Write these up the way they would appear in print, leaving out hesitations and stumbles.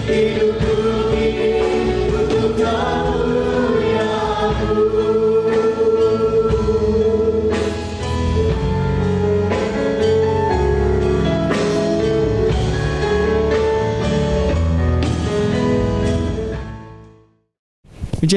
Puji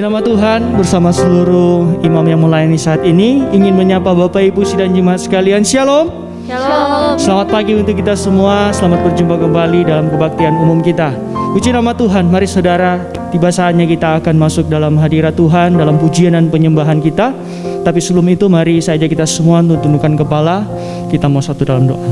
nama Tuhan, bersama seluruh imam yang melayani saat ini ingin menyapa Bapak Ibu sidang jemaat sekalian. Shalom. Shalom. Selamat pagi untuk kita semua. Selamat berjumpa kembali dalam kebaktian umum kita. Puji nama Tuhan. Mari saudara, tiba saatnya kita akan masuk dalam hadirat Tuhan, dalam pujian dan penyembahan kita. Tapi sebelum itu mari saja kita semua untuk tundukkan kepala. Kita mau satu dalam doa.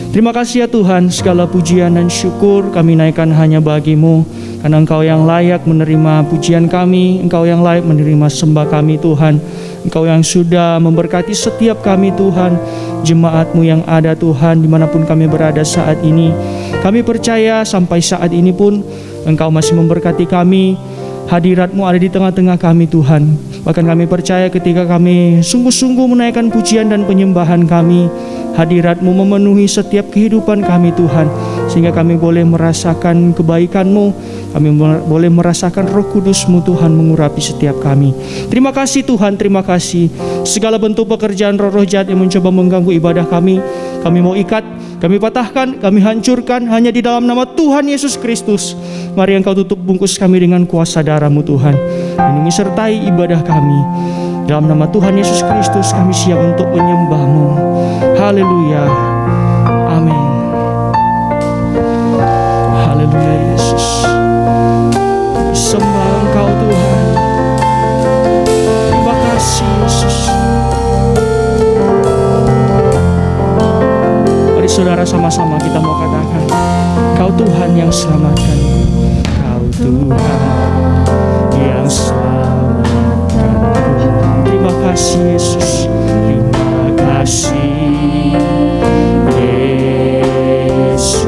Terima kasih ya Tuhan, segala pujian dan syukur kami naikkan hanya bagi-Mu. Karena Engkau yang layak menerima pujian kami, Engkau yang layak menerima sembah kami Tuhan. Engkau yang sudah memberkati setiap kami Tuhan, jemaat-Mu yang ada Tuhan, dimanapun kami berada saat ini. Kami percaya sampai saat ini pun Engkau masih memberkati kami, hadirat-Mu ada di tengah-tengah kami Tuhan. Bahkan kami percaya ketika kami sungguh-sungguh menaikkan pujian dan penyembahan kami, hadirat-Mu memenuhi setiap kehidupan kami Tuhan. Sehingga kami boleh merasakan kebaikan-Mu, kami boleh merasakan Roh Kudus-Mu Tuhan mengurapi setiap kami. Terima kasih Tuhan, terima kasih. Segala bentuk pekerjaan roh-roh jahat yang mencoba mengganggu ibadah kami mau ikat, kami patahkan, kami hancurkan hanya di dalam nama Tuhan Yesus Kristus. Mari Engkau tutup bungkus kami dengan kuasa darah-Mu Tuhan. Lindungi sertai ibadah kami. Dalam nama Tuhan Yesus Kristus kami siap untuk menyembah-Mu. Haleluya. Amin. Haleluya Yesus. Sembah Engkau Tuhan. Terima kasih Yesus. Mari saudara sama-sama kita mau katakan, Kau Tuhan yang selamatkan. Kau Tuhan yang selamatkan. Terima kasih Yesus. Terima kasih Yesus.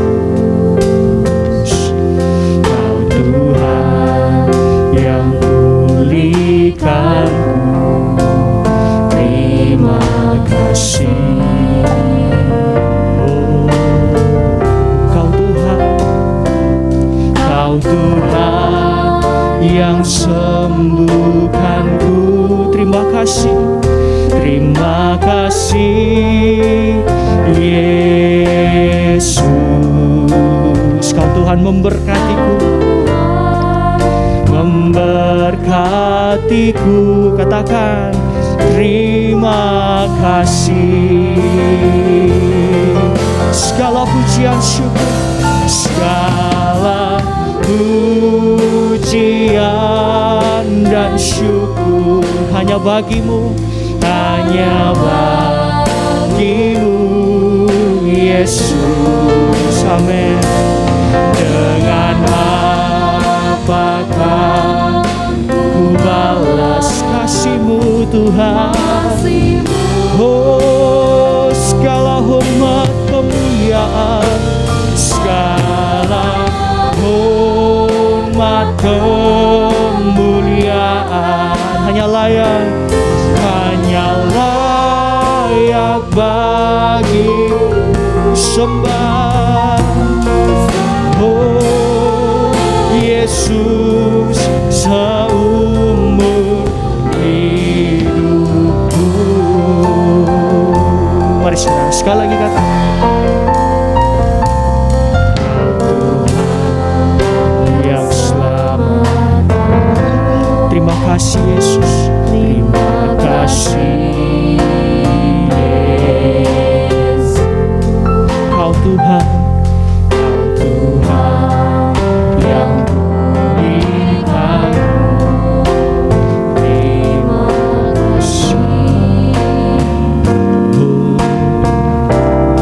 Kau Tuhan yang pulihkanku. Terima kasih. Kau Tuhan yang sembuhkanku. Terima kasih. Terima kasih Yesus. Kau Tuhan memberkatiku. Memberkatiku. Katakan terima kasih. Segala pujian syukur, segala pujian dan syukur hanya bagi-Mu, hanya bagi-Mu Yesus. Amin. Dengan apakah ku balas kasih-Mu Tuhan? Oh, segala hormat kemuliaan, segala hormat kemuliaan hanya layak bagi sembah. Oh Yesus, seumur hidupku. Mari saudara sekali lagi kata, terima kasih Yesus. Terima kasih Yesus. Kau Tuhan, Kau Tuhan yang pulihkan. Terima kasih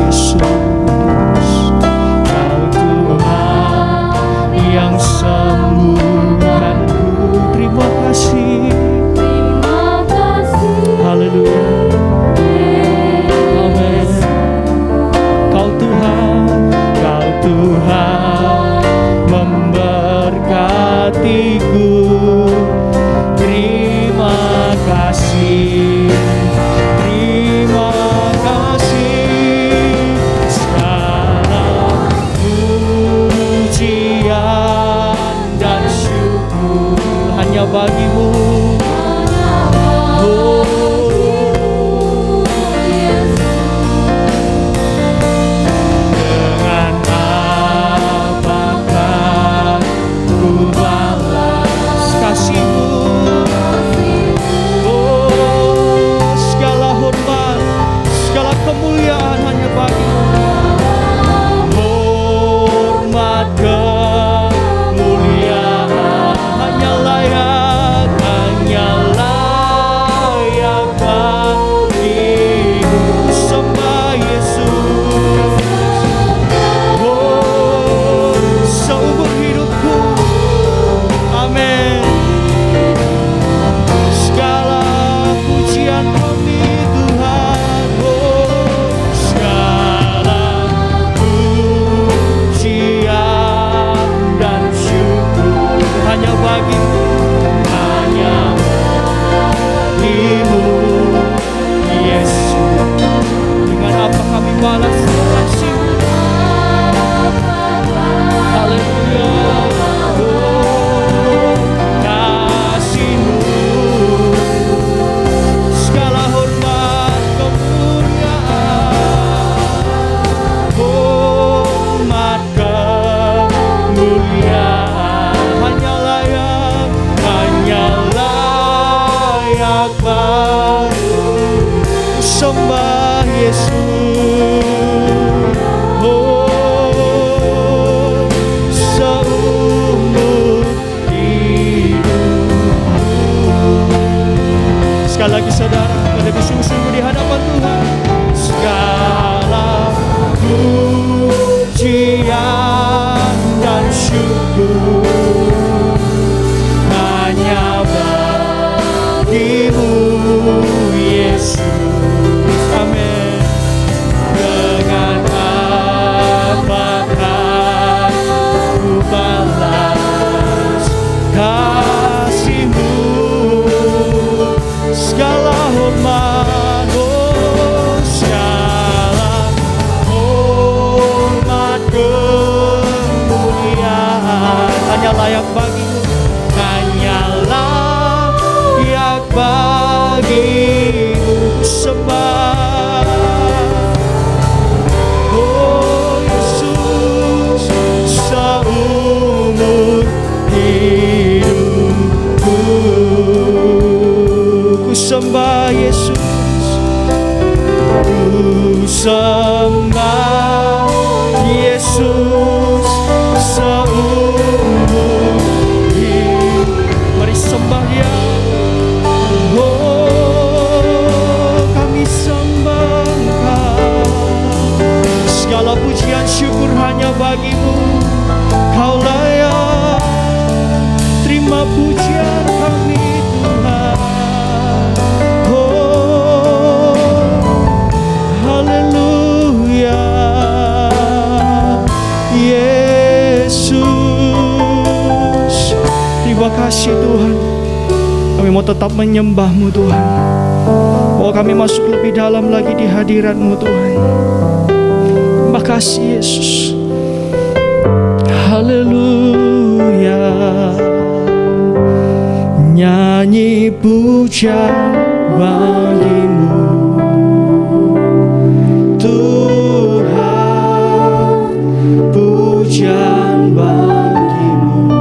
Yesus. Kau Tuhan yang sembuhkanku. Terima kasih. Haleluya. Amin. Kau Tuhan memberkatiku. Terima kasih. Terima kasih. Segala pujian bagimu. Dengan apakah ku balas kasih-Mu? Segala hormat, segala kemuliaan hanya bagi-Mu. Hormat, kemuliaan hanya layak bagi-Mu. Sembah Yesus. Seumur hidupku. Amin. Segala pujian kami Tuhan. Segala pujian dan syukur hanya bagi-Mu, hanya bagi-Mu, Yesus. Dengan apa kami balas kasih-Mu? Haleluya. Kasih-Mu, segala hormat, kemuliaan, hormat, kemuliaan hanya layak bagi-Mu. Sembah Yesus. Seumur hidup. Sekali lagi saudara, lebih sungguh-sungguh di hadapan Tuhan. Segala pujian dan syukur hanya bagi-Mu, Yesus. Amin. Dengan apakah ku balas kasih-Mu? Segala hormat, segala hormat, kemuliaan hanya layak bagi-Mu, hanya layak bagi-Mu. Sembah, oh Yesus, seumur hidupku. Ku sembah Yesus, ku sembah Yesus, seumur hidup. Mari sembah Dia. Kami sembah Engkau. Segala pujian syukur hanya bagi-Mu. Kau layak terima pujian kami Tuhan. Haleluya, Yesus. Terima kasih Tuhan. Kami mau tetap menyembah-Mu Tuhan. Oh, kami masuk lebih dalam lagi di hadirat-Mu Tuhan. Terima kasih Yesus. Haleluya. Nyanyi puja bagi-Mu Tuhan, pujian bagi-Mu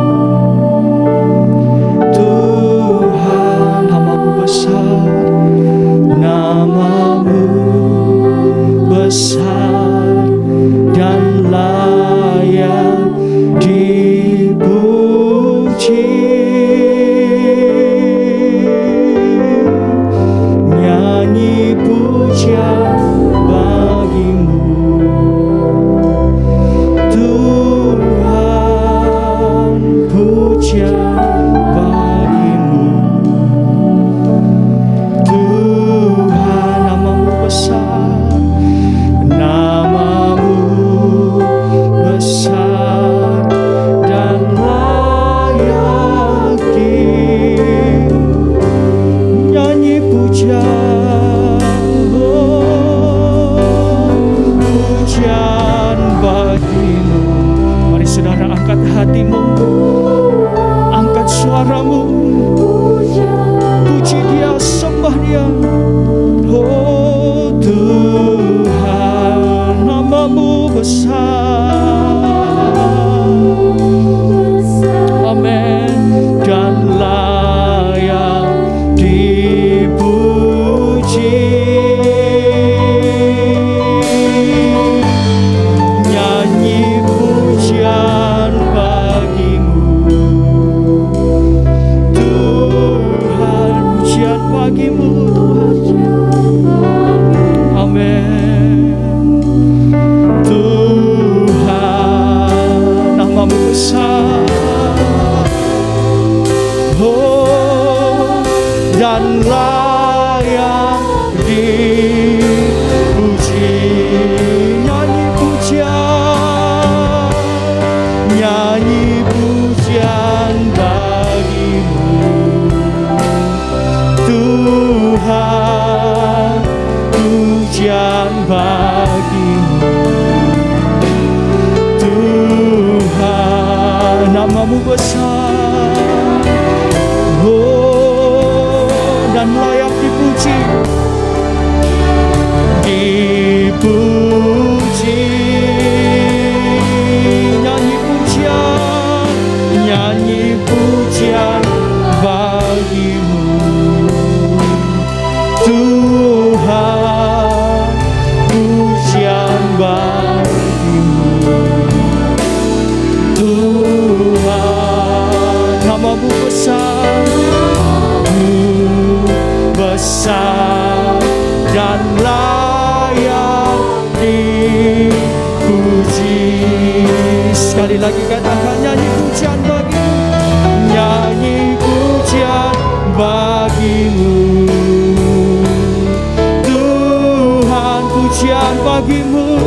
Tuhan. Nama-Mu besar, nama-Mu besar dan layak dipuji. Nyanyi pujian bagi-Mu Tuhan, pujian bagi-Mu Tuhan. Nama-Mu besar, nama-Mu besar dan layak nyanyi pujian, pujian bagi-Mu. Mari saudara angkat hatimu, angkat dan layak dipuji. Nyanyi pujian, nyanyi pujian bagimu Tuhan, pujian bagimu Tuhan, namamu besar, oh, dan layak dipuji, dipuji. Nyanyi pujian, nyanyi pujian bagimu Tuhan, pujian bagimu Tuhan, namamu besar, besar dan layak dipuji. Sekali lagi katakan, nyanyi pujian bagimu, nyanyi pujian bagimu Tuhan, pujian bagimu,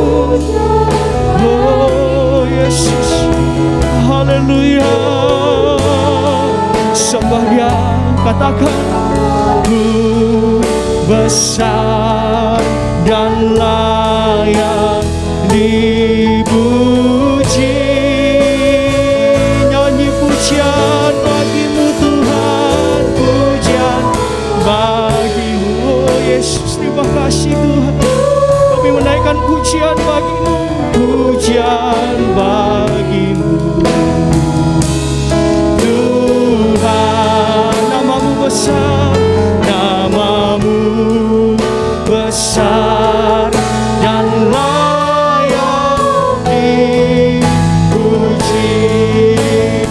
oh Yesus, haleluya. Sembah Dia, katakan, besar dan layak dipuji. Nyanyi pujian bagimu Tuhan, pujian bagimu, oh Yesus, terima kasih Tuhan. Kami menaikkan pujian bagimu, pujian bagimu Tuhan, namamu besar, namamu besar dan layak dipuji.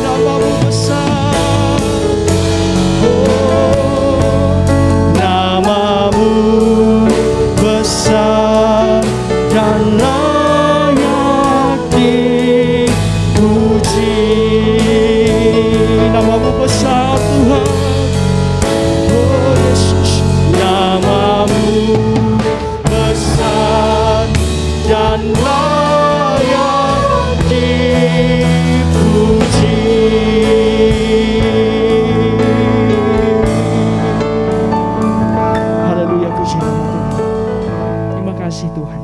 Namamu besar, oh, namamu besar dan layak dipuji. Namamu besar Tuhan, oh Yesus, namamu besar dan layak dipuji. Haleluya, puji nama Tuhan. Terima kasih Tuhan.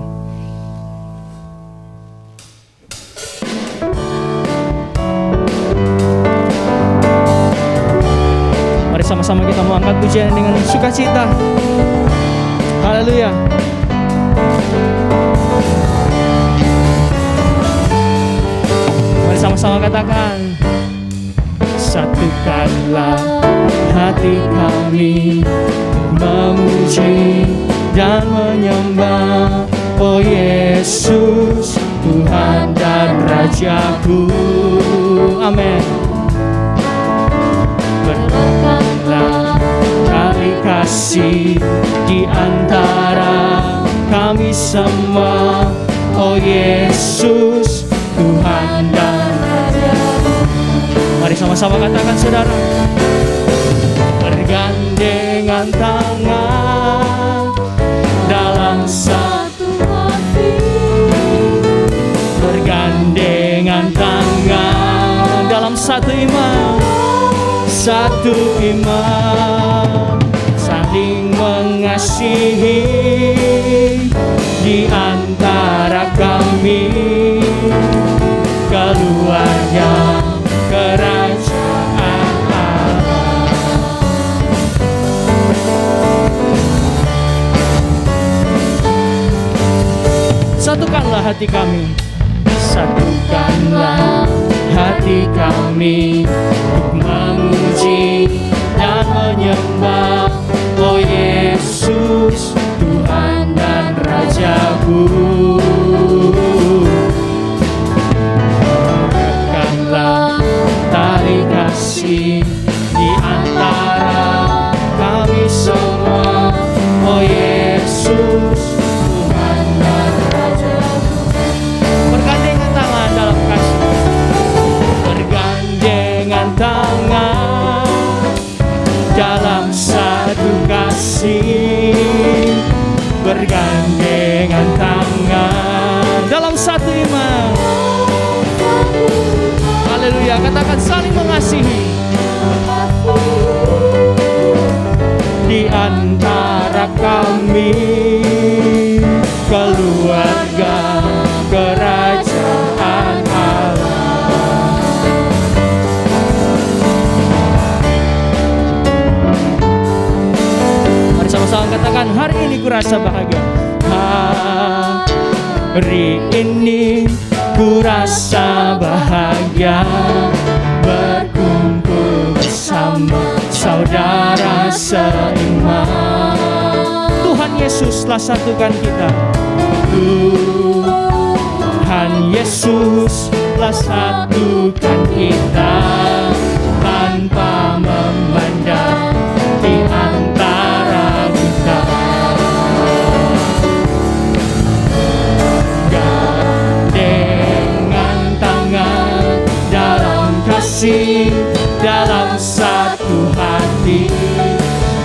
Mari sama-sama kita mau angkat pujian dengan sukacita. Haleluya. Mari sama-sama katakan, satukanlah hati kami memuji dan menyembah, oh Yesus, Tuhan dan Rajaku. Amin. Berkatlah tali kasih di antara kami semua, oh Yesus, Tuhan dan Rajaku. Mari sama-sama katakan saudara, bergandengan tangan dalam satu hati, bergandengan tangan dalam satu iman, satu iman, saling mengasihi di antara kami, keluarga kerajaan Allah. Satukanlah hati kami, satukanlah hati kami untuk memuji dan menyembah, oh Yesus, Tuhan dan Rajaku. Rekatlah tali kasih di antara kami semua, oh Yesus, Tuhan dan Rajaku. Bergandengan tangan dalam kasih, bergandengan tangan dalam kasih, bergandengan tangan dalam satu iman. Haleluya, katakan saling mengasihi di antara kami, keluarga kerajaan Allah. Mari sama-sama katakan, hari ini ku rasa bahagia. Hari ini ku rasa bahagia, berkumpul bersama saudara seiman. Tuhan Yesus telah satukan kita. Tuhan Yesus telah satukan kita, tanpa memandang di antara kita. Gandengan tangan dalam kasih, dalam satu hati,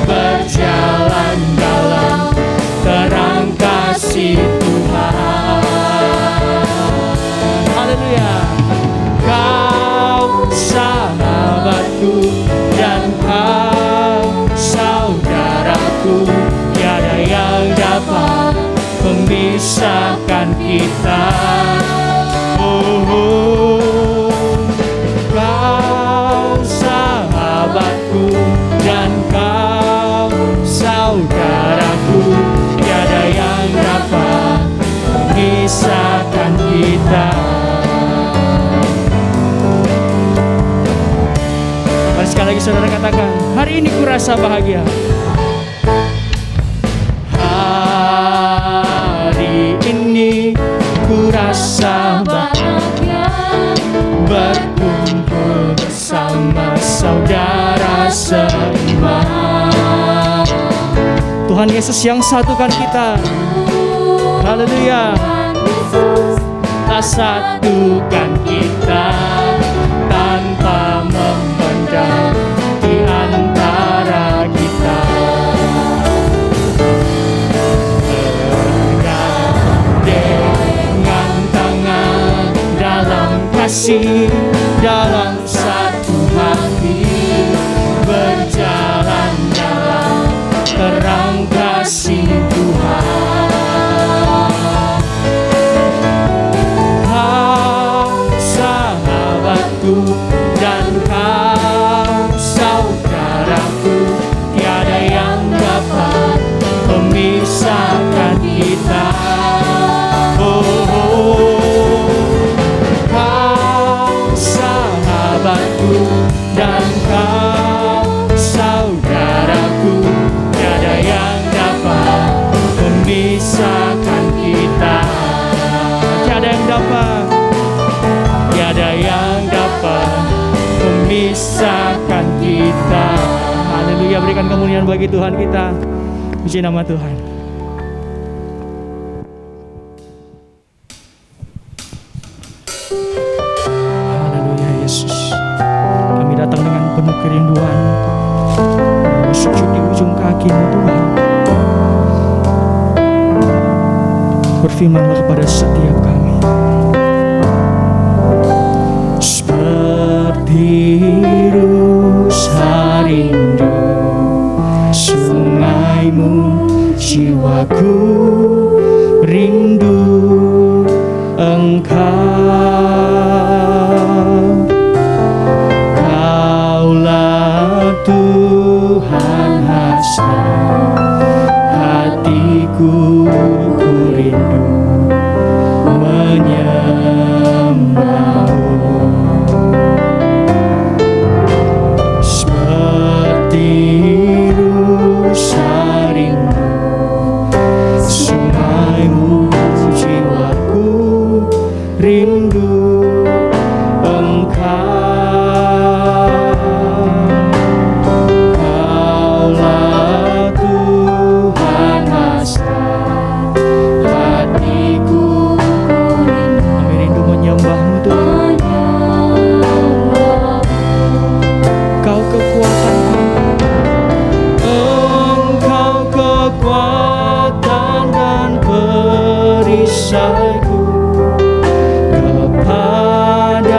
berjalan dalam terang kasih Tuhan. Haleluya. Kau sahabatku dan kau saudaraku, tiada yang dapat memisahkan kita. Kau sahabatku dan kau saudaraku, tiada yang dapat memisahkan kita. Mari sekali lagi saudara katakan, hari ini ku rasa bahagia. Hari ini ku rasa bahagia, berkumpul bersama saudara seiman. Tuhan Yesus yang satukan kita. Haleluya. Tak satukan kita, tanpa memandang di antara kita. Bergandengan tangan dalam kasih, dalam satu hati, berjalan dalam terang kasih Tuhan. Kau sahabatku dan kau saudaraku, tiada yang dapat memisahkan kita. Kau sahabatku dan kau saudaraku, tiada yang dapat memisahkan kita. Tiada yang dapat, tiada yang dapat memisahkan kita. Haleluya, berikan kemuliaan bagi Tuhan kita. Puji nama Tuhan. Haleluya Yesus. Kami datang dengan penuh kerinduan, bersujud di ujung kaki-Mu Tuhan. Berfirman-Lah kepada setiap kami. Seperti rusa rindu sungai-Mu, jiwaku rindu Engkau. Kaulah Tuhan hasrat hatiku, ku rindu menyembah-Mu. Seperti rusa rindu sungai-Mu, jiwaku rindu Engkau. Kaulah Tuhan hasrat hatiku, kami rindu menyembah-Mu Tuhan. Kau kekuatan kami, Engkau perisaiku, kepadamu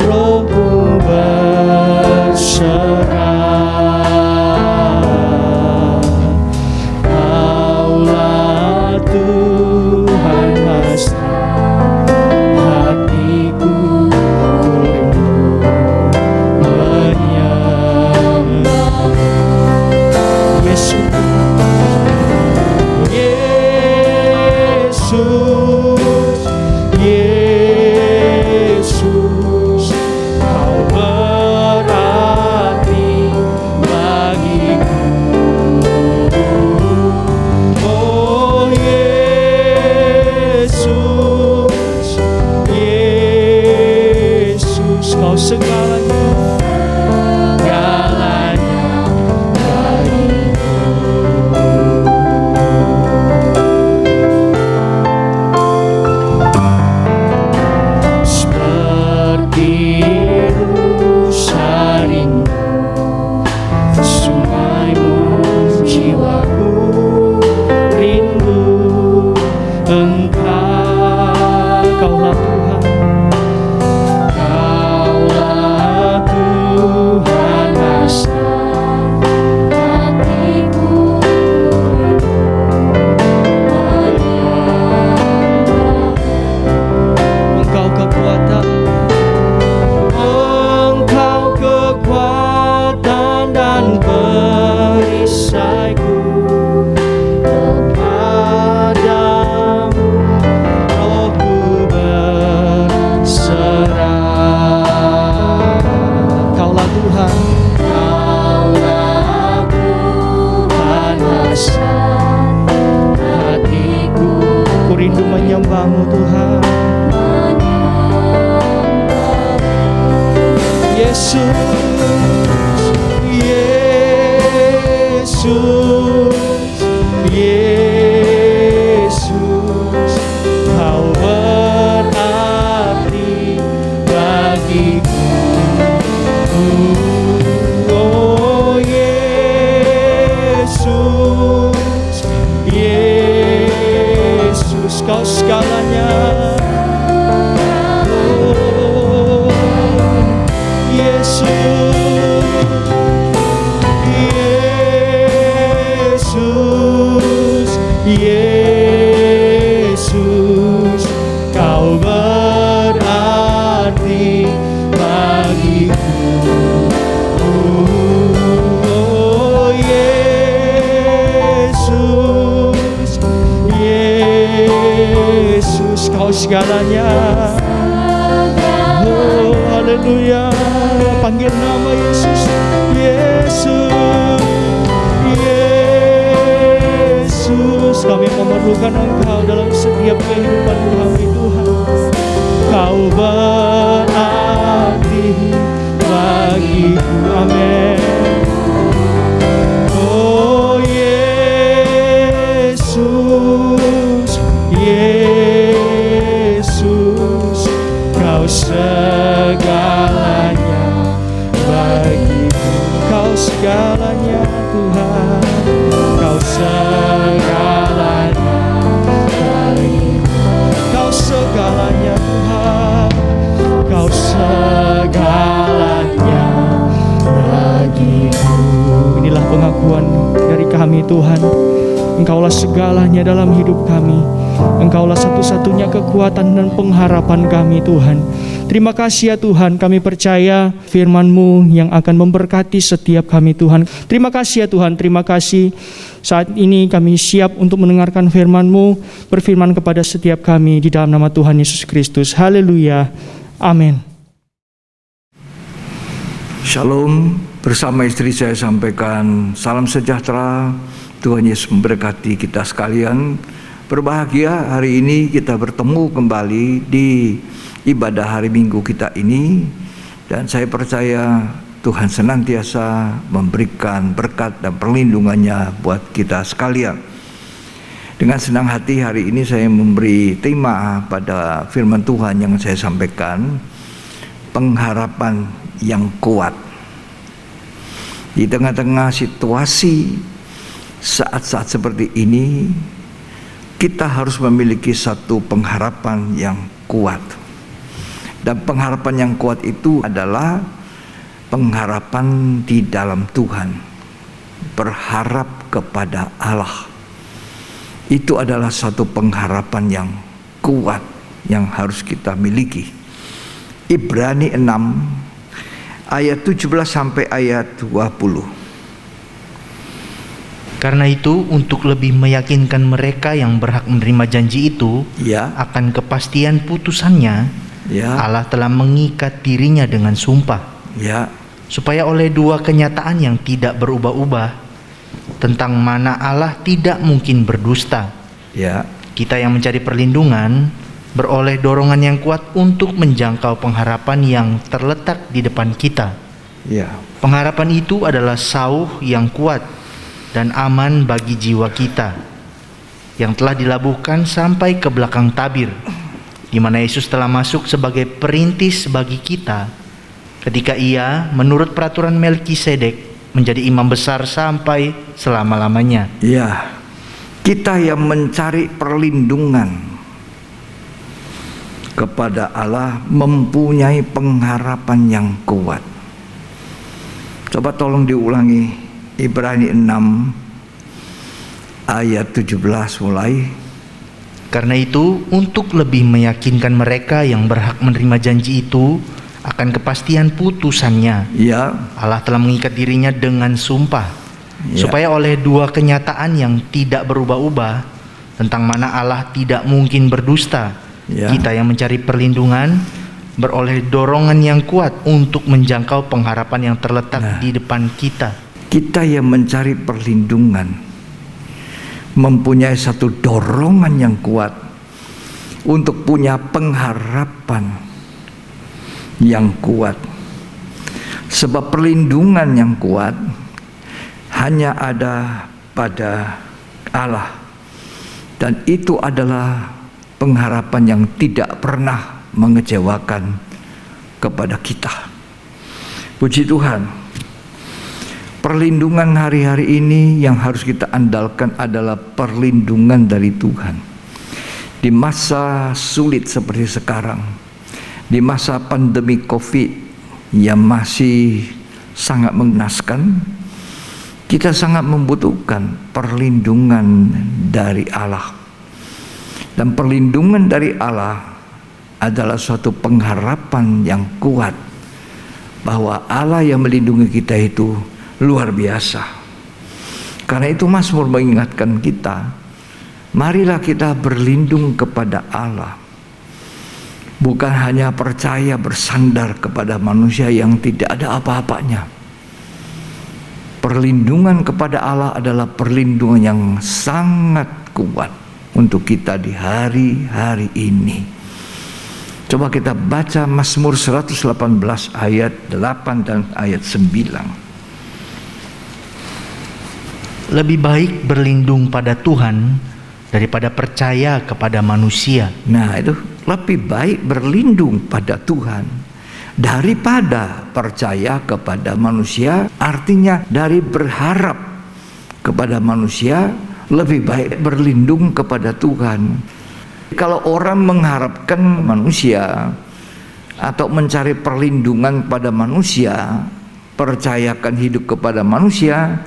rohku berserah. Kaulah Tuhan mesra, hatiku rindu menyembah. Yesus, Yesus, Yesus, Kau berarti bagiku. Oh Yesus, Yesus, Kau segalanya, segalanya bagiku. Seperti rusa rindu sungaimu, jiwaku rindu Engkau. Kaulah Tuhan, Kaulah Tuhan mesra, hatiku Engkau kekuatan, Engkau kekuatan dan perisaiku, kepadamu rohku berserah. Kaulah Tuhan, Kaulah Tuhan mesra, hatiku ku rindu menyembah-Mu Tuhan. Yesus, Yesus, Yesus, Kau berarti bagiku. Oh Yesus, Yesus, Kau segalanya. Oh Yesus, Yesus, Yesus, Kau berarti bagiku. Oh Yesus, Yesus, Kau segalanya. Oh haleluya, panggil nama Yesus, Yesus, Yesus, kami memerlukan Engkau dalam setiap kehidupan kami Tuhan. Kau berarti bagiku, amin. Oh Yesus, Yesus, Kau segalanya bagiku. Kau segalanya Tuhan, Kau segalanya bagiku. Kau segalanya Tuhan, Kau segalanya bagiku. Inilah pengakuan dari kami Tuhan, Engkaulah segalanya dalam hidup kami. Engkaulah satu-satunya kekuatan dan pengharapan kami Tuhan. Terima kasih ya Tuhan, kami percaya firman-Mu yang akan memberkati setiap kami Tuhan. Terima kasih ya Tuhan, terima kasih. Saat ini kami siap untuk mendengarkan firman-Mu. Berfirman kepada setiap kami di dalam nama Tuhan Yesus Kristus. Haleluya, amin. Shalom, bersama istri saya sampaikan salam sejahtera. Tuhan Yesus memberkati kita sekalian. Berbahagia hari ini kita bertemu kembali di ibadah hari Minggu kita ini. Dan saya percaya Tuhan senantiasa memberikan berkat dan perlindungannya buat kita sekalian. Dengan senang hati hari ini saya memberi tema pada firman Tuhan yang saya sampaikan, pengharapan yang kuat. Di tengah-tengah situasi saat-saat seperti ini, kita harus memiliki satu pengharapan yang kuat. Dan pengharapan yang kuat itu adalah pengharapan di dalam Tuhan, berharap kepada Allah. Itu adalah satu pengharapan yang kuat yang harus kita miliki. Ibrani 6 ayat 17 sampai ayat 20. Karena itu, untuk lebih meyakinkan mereka yang berhak menerima janji itu akan kepastian putusannya, Allah telah mengikat dirinya dengan sumpah, supaya oleh dua kenyataan yang tidak berubah-ubah tentang mana Allah tidak mungkin berdusta, kita yang mencari perlindungan beroleh dorongan yang kuat untuk menjangkau pengharapan yang terletak di depan kita. Pengharapan itu adalah sauh yang kuat dan aman bagi jiwa kita, yang telah dilabuhkan sampai ke belakang tabir, di mana Yesus telah masuk sebagai perintis bagi kita ketika Ia menurut peraturan Melkisedek menjadi imam besar sampai selama-lamanya. Kita yang mencari perlindungan kepada Allah mempunyai pengharapan yang kuat. Coba tolong diulangi Ibrani 6 ayat 17 mulai. Karena itu, untuk lebih meyakinkan mereka yang berhak menerima janji itu akan kepastian putusannya, Allah telah mengikat dirinya dengan sumpah, supaya oleh dua kenyataan yang tidak berubah-ubah tentang mana Allah tidak mungkin berdusta, kita yang mencari perlindungan beroleh dorongan yang kuat untuk menjangkau pengharapan yang terletak di depan kita. Kita yang mencari perlindungan mempunyai satu dorongan yang kuat untuk punya pengharapan yang kuat. Sebab perlindungan yang kuat hanya ada pada Allah, dan itu adalah pengharapan yang tidak pernah mengecewakan kepada kita. Puji Tuhan. Perlindungan hari-hari ini yang harus kita andalkan adalah perlindungan dari Tuhan. Di masa sulit seperti sekarang, di masa pandemi COVID yang masih sangat mengenaskan, kita sangat membutuhkan perlindungan dari Allah. Dan perlindungan dari Allah adalah suatu pengharapan yang kuat bahwa Allah yang melindungi kita itu luar biasa. Karena itu Mazmur mengingatkan kita, marilah kita berlindung kepada Allah. Bukan hanya percaya bersandar kepada manusia yang tidak ada apa-apanya. Perlindungan kepada Allah adalah perlindungan yang sangat kuat untuk kita di hari-hari ini. Coba kita baca Mazmur 118 ayat 8 dan ayat 9. Lebih baik berlindung pada Tuhan daripada percaya kepada manusia. Nah, itu lebih baik berlindung pada Tuhan daripada percaya kepada manusia. Artinya dari berharap kepada manusia, lebih baik berlindung kepada Tuhan. Kalau orang mengharapkan manusia atau mencari perlindungan pada manusia, percayakan hidup kepada manusia,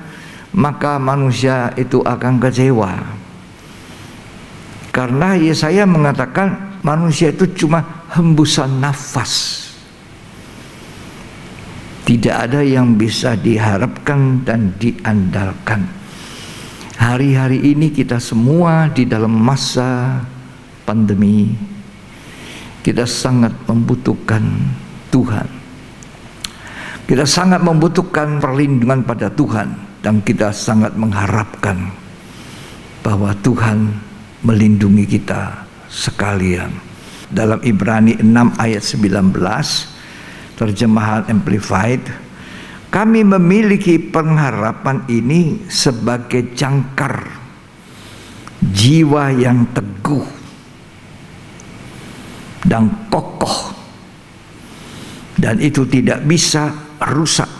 maka manusia itu akan kecewa. Karena Yesaya mengatakan manusia itu cuma hembusan nafas. Tidak ada yang bisa diharapkan dan diandalkan. Hari-hari ini kita semua di dalam masa pandemi, kita sangat membutuhkan Tuhan. Kita sangat membutuhkan perlindungan pada Tuhan. Dan kita sangat mengharapkan bahwa Tuhan melindungi kita sekalian. Dalam Ibrani 6 ayat 19, terjemahan Amplified, kami memiliki pengharapan ini sebagai jangkar jiwa yang teguh dan kokoh, dan itu tidak bisa rusak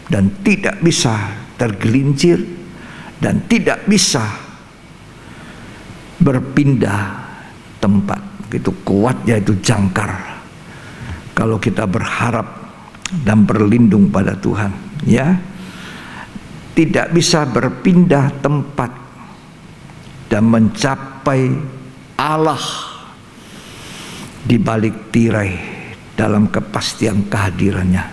dan tidak bisa tergelincir dan tidak bisa berpindah tempat. Begitu kuatnya itu jangkar kalau kita berharap dan berlindung pada Tuhan, ya. Tidak bisa berpindah tempat dan mencapai Allah di balik tirai dalam kepastian kehadirannya.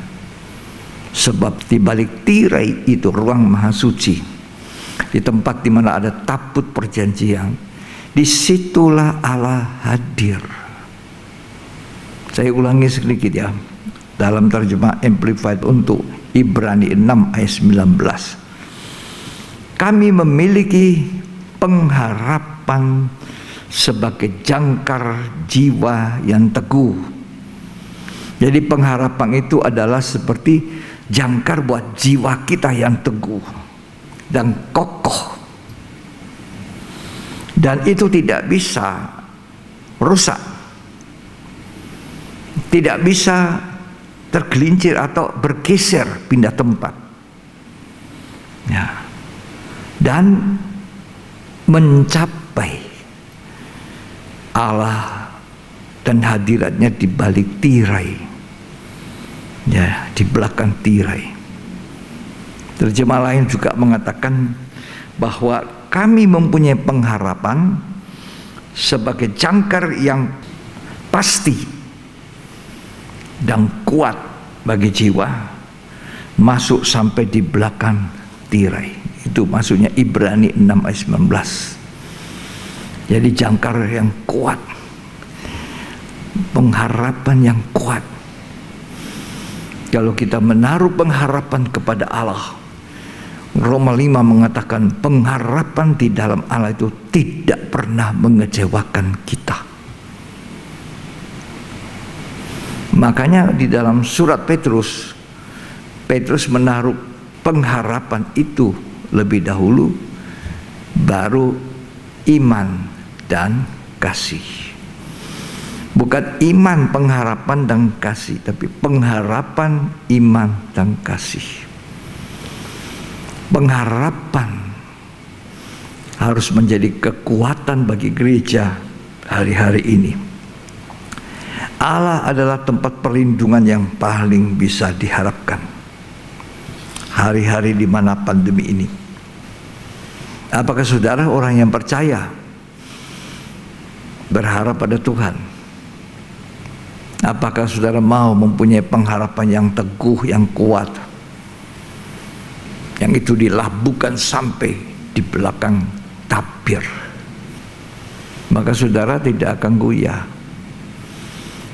Sebab di balik tirai itu ruang maha suci, di tempat di mana ada tabut perjanjian, disitulah Allah hadir. Saya ulangi sedikit ya, dalam terjemah Amplified untuk Ibrani 6 ayat 19. Kami memiliki pengharapan sebagai jangkar jiwa yang teguh. Jadi pengharapan itu adalah seperti jangkar buat jiwa kita yang teguh dan kokoh. Dan itu tidak bisa rusak, tidak bisa tergelincir atau bergeser pindah tempat, ya. Dan mencapai Allah dan hadiratnya di balik tirai, ya, di belakang tirai. Terjemah lain juga mengatakan bahwa kami mempunyai pengharapan sebagai jangkar yang pasti dan kuat bagi jiwa, masuk sampai di belakang tirai. Itu maksudnya Ibrani 6 ayat 19. Jadi jangkar yang kuat, pengharapan yang kuat. Kalau kita menaruh pengharapan kepada Allah, Roma 5 mengatakan pengharapan di dalam Allah itu tidak pernah mengecewakan kita. Makanya di dalam surat Petrus menaruh pengharapan itu lebih dahulu, baru iman dan kasih. Bukan iman, pengharapan dan kasih, tapi pengharapan, iman dan kasih. Pengharapan harus menjadi kekuatan bagi gereja hari-hari ini. Allah adalah tempat perlindungan yang paling bisa diharapkan hari-hari di mana pandemi ini. Apakah saudara orang yang percaya, berharap pada Tuhan? Apakah saudara mau mempunyai pengharapan yang teguh, yang kuat, yang itu dilabuhkan sampai di belakang tabir? Maka saudara tidak akan goyah.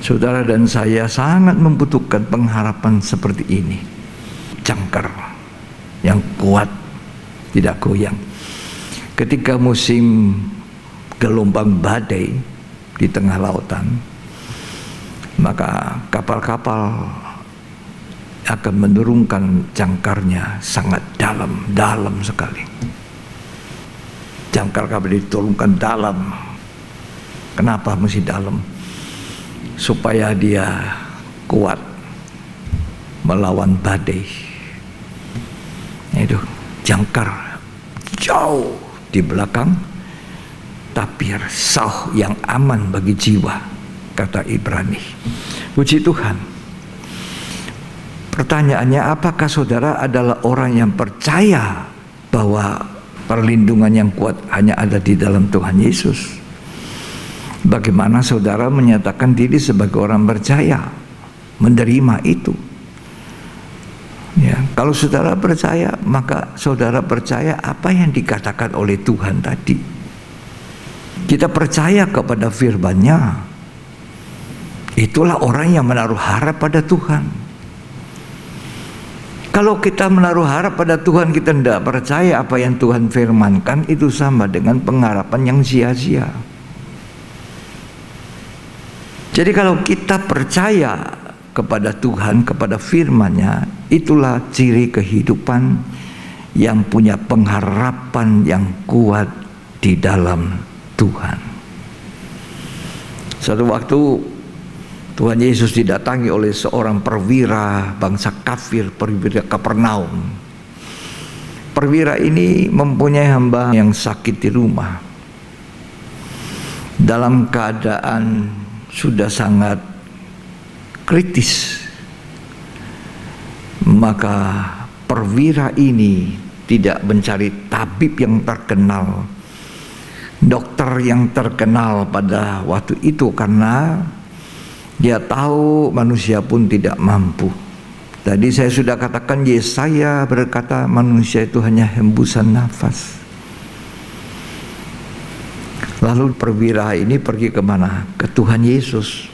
Saudara dan saya sangat membutuhkan pengharapan seperti ini. Jangkar yang kuat, tidak goyang. Ketika musim gelombang badai di tengah lautan, maka kapal-kapal akan menurunkan jangkarnya sangat dalam sekali. Jangkar kapal diturunkan dalam. Kenapa mesti dalam? Supaya dia kuat melawan badai. Itu jangkar jauh di belakang tabir, sauh yang aman bagi jiwa, kata Ibrani. Puji Tuhan. Pertanyaannya, apakah saudara adalah orang yang percaya bahwa perlindungan yang kuat hanya ada di dalam Tuhan Yesus? Bagaimana saudara menyatakan diri sebagai orang percaya, menerima itu? Ya, kalau saudara percaya, maka saudara percaya apa yang dikatakan oleh Tuhan tadi. Kita percaya kepada firman-Nya. Itulah orang yang menaruh harap pada Tuhan. Kalau kita menaruh harap pada Tuhan, kita tidak percaya apa yang Tuhan firmankan, itu sama dengan pengharapan yang sia-sia. Jadi kalau kita percaya kepada Tuhan, kepada firman-Nya, itulah ciri kehidupan yang punya pengharapan yang kuat di dalam Tuhan. Suatu waktu Tuhan Yesus didatangi oleh seorang perwira bangsa kafir, perwira Kapernaum. Perwira ini mempunyai hamba yang sakit di rumah. dalam keadaan sudah sangat kritis, maka perwira ini tidak mencari tabib yang terkenal, dokter yang terkenal pada waktu itu, karena dia tahu manusia pun tidak mampu. Tadi saya sudah katakan, Yesaya berkata manusia itu hanya hembusan nafas. Lalu perwira ini pergi kemana? Ke Tuhan Yesus.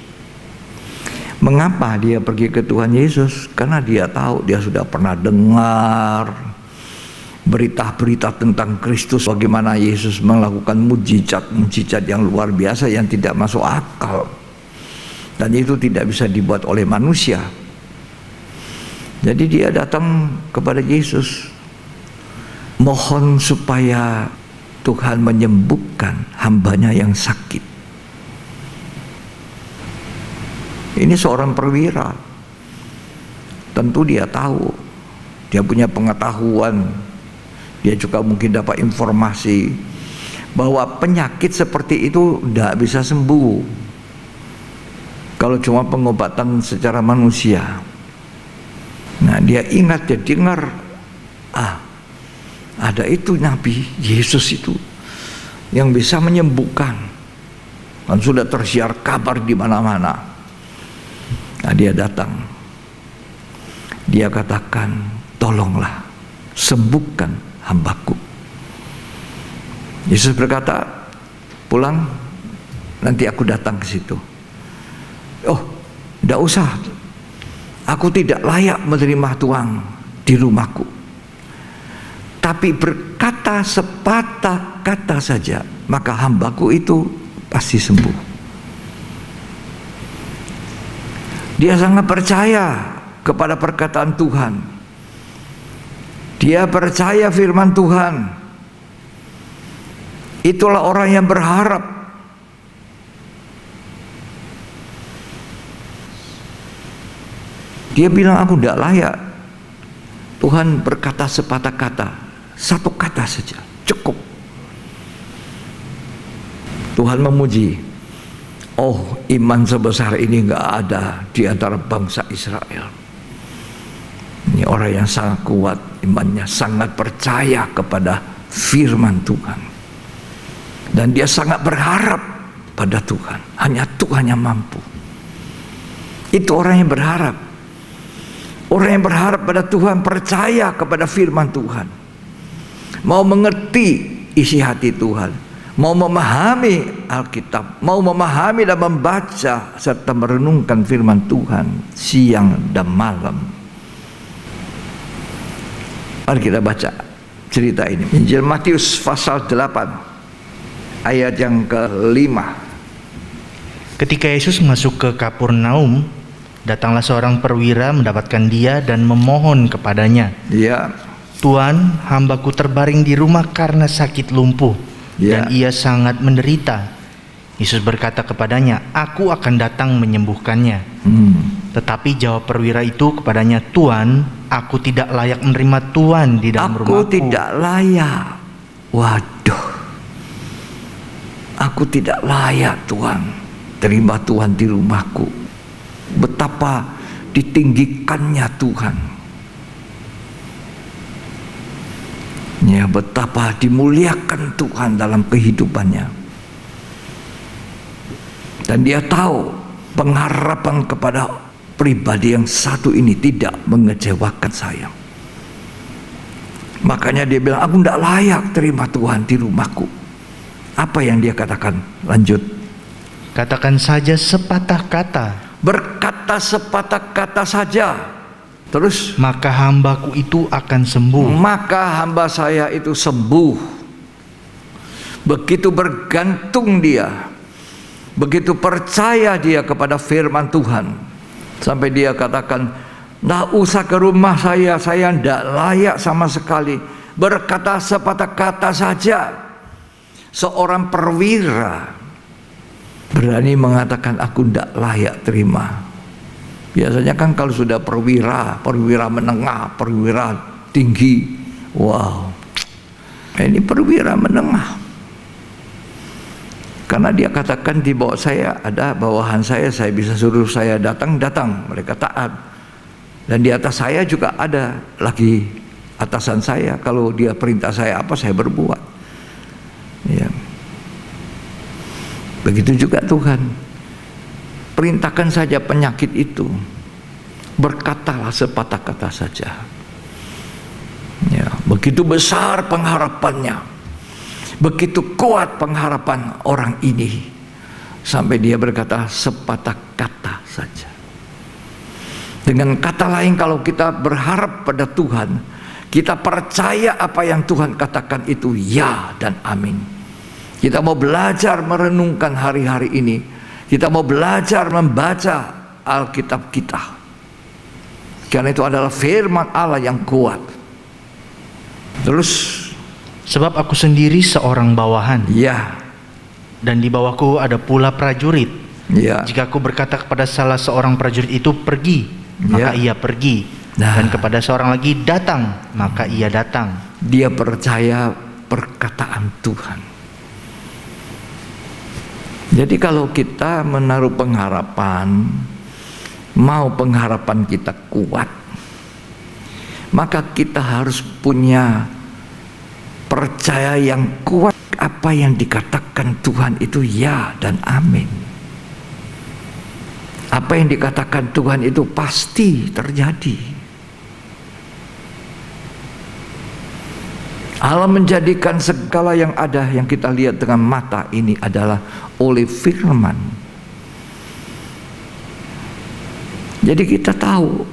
Mengapa dia pergi ke Tuhan Yesus? Karena dia tahu, dia sudah pernah dengar berita-berita tentang Kristus, bagaimana Yesus melakukan mujizat-mujizat yang luar biasa yang tidak masuk akal, dan itu tidak bisa dibuat oleh manusia. Jadi dia datang kepada Yesus, mohon supaya Tuhan menyembuhkan hambanya yang sakit. Ini seorang perwira, tentu dia tahu, dia punya pengetahuan, dia juga mungkin dapat informasi bahwa penyakit seperti itu tidak bisa sembuh kalau cuma pengobatan secara manusia. Nah, dia ingat, dia dengar, ada itu Nabi Yesus itu yang bisa menyembuhkan, dan sudah tersiar kabar di mana-mana. Nah, dia datang, dia katakan, tolonglah, sembuhkan hambaku. Yesus berkata, pulang, nanti aku datang ke situ. Oh, tidak usah, aku tidak layak menerima tuang di rumahku, tapi berkata sepatah kata saja, maka hambaku itu pasti sembuh. Dia sangat percaya kepada perkataan Tuhan. Dia percaya firman Tuhan. Itulah orang yang berharap. Dia bilang, aku tidak layak. Tuhan berkata sepatah kata, satu kata saja, cukup. Tuhan memuji. Oh, iman sebesar ini nggak ada di antara bangsa Israel. Ini orang yang sangat kuat imannya, sangat percaya kepada firman Tuhan, dan dia sangat berharap pada Tuhan. Hanya Tuhan yang mampu. Itu orang yang berharap. Orang yang berharap pada Tuhan, percaya kepada firman Tuhan, mau mengerti isi hati Tuhan, mau memahami Alkitab, mau memahami dan membaca serta merenungkan firman Tuhan siang dan malam. Mari kita baca cerita ini. Injil Matius pasal 8 ayat yang ke-5. Ketika Yesus masuk ke Kapernaum, datanglah seorang perwira mendapatkan dia dan memohon kepadanya. Ya. Tuan, hambaku terbaring di rumah karena sakit lumpuh, dan ia sangat menderita. Yesus berkata kepadanya, aku akan datang menyembuhkannya. Tetapi jawab perwira itu kepadanya, Tuan, aku tidak layak menerima Tuan di dalam rumahku. Aku tidak layak. Waduh, aku tidak layak Tuhan, terima Tuhan di rumahku. Betapa ditinggikannya Tuhan, ya, betapa dimuliakan Tuhan dalam kehidupannya. Dan dia tahu pengharapan kepada pribadi yang satu ini tidak mengecewakan saya. Makanya dia bilang, aku tidak layak terima Tuhan di rumahku. Apa yang dia katakan? Lanjut. Katakan saja sepatah kata. Berkata sepatah kata saja. Terus, maka hambaku itu akan sembuh. Maka hamba saya itu sembuh. Begitu bergantung dia, begitu percaya dia kepada firman Tuhan, sampai dia katakan, tidak usah ke rumah saya tidak layak sama sekali. Berkata sepatah kata saja. Seorang perwira berani mengatakan, aku tidak layak terima. Biasanya kan kalau sudah perwira menengah, perwira tinggi, wow, ini perwira menengah. Karena dia katakan di bawah saya ada bawahan saya bisa suruh saya datang, mereka taat. Dan di atas saya juga ada lagi atasan saya, kalau dia perintah saya apa saya berbuat. Ya. Begitu juga Tuhan. Perintahkan saja penyakit itu, berkatalah sepatah kata saja. Ya, begitu besar pengharapannya, begitu kuat pengharapan orang ini, sampai dia berkata sepatah kata saja. Dengan kata lain, kalau kita berharap pada Tuhan, kita percaya apa yang Tuhan katakan itu ya dan amin. Kita mau belajar merenungkan hari-hari ini, kita mau belajar membaca Alkitab kita, karena itu adalah firman Allah yang kuat. Terus, sebab aku sendiri seorang bawahan, ya, dan di bawahku ada pula prajurit. Ya. Jika aku berkata kepada salah seorang prajurit itu pergi, maka ia pergi. Dan kepada seorang lagi datang, maka ia datang. Dia percaya perkataan Tuhan. Jadi kalau kita menaruh pengharapan, mau pengharapan kita kuat, maka kita harus punya percaya yang kuat, apa yang dikatakan Tuhan itu ya dan amin. Apa yang dikatakan Tuhan itu pasti terjadi. Allah menjadikan segala yang ada, yang kita lihat dengan mata ini adalah oleh firman. Jadi kita tahu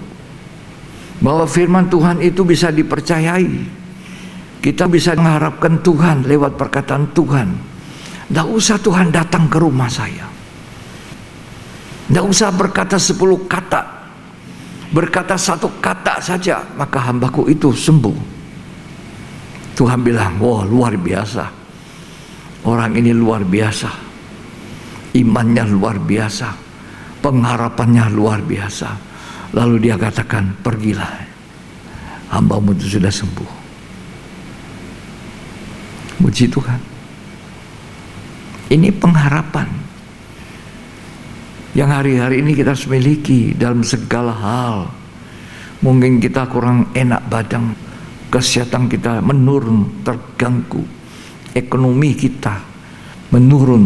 bahwa firman Tuhan itu bisa dipercayai. Kita bisa mengharapkan Tuhan lewat perkataan Tuhan. Tidak usah Tuhan datang ke rumah saya, tidak usah berkata 10 kata, berkata 1 kata saja maka hambaku itu sembuh. Tuhan bilang, wah luar biasa, orang ini luar biasa, imannya luar biasa, pengharapannya luar biasa. Lalu dia katakan, pergilah, hambamu itu sudah sembuh. Puji Tuhan. Ini pengharapan yang hari-hari ini kita harus miliki dalam segala hal. Mungkin kita kurang enak badan, kesehatan kita menurun, terganggu, ekonomi kita menurun,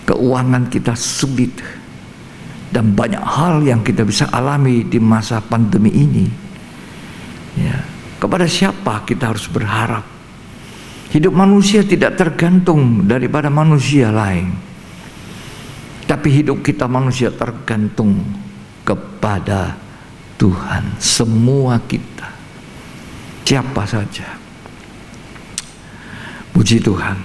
keuangan kita sulit, dan banyak hal yang kita bisa alami di masa pandemi ini. Ya, kepada siapa kita harus berharap? Hidup manusia tidak tergantung daripada manusia lain, tapi hidup kita manusia tergantung kepada Tuhan. Semua kita, siapa saja. Puji Tuhan.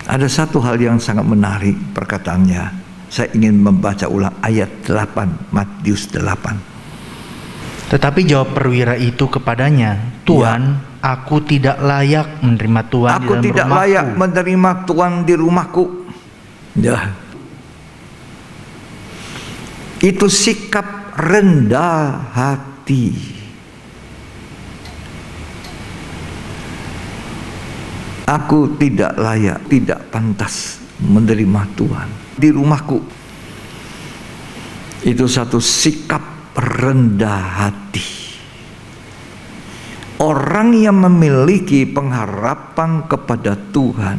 Ada satu hal yang sangat menarik perkataannya. Saya ingin membaca ulang ayat 8, Matius 8. Tetapi jawab perwira itu kepadanya, Tuhan, aku tidak layak menerima Tuhan di dalam rumahku. Aku tidak layak menerima Tuhan di rumahku. Ya. Itu sikap rendah hati. Aku tidak layak, tidak pantas menerima Tuhan di rumahku. Itu satu sikap rendah hati. Orang yang memiliki pengharapan kepada Tuhan,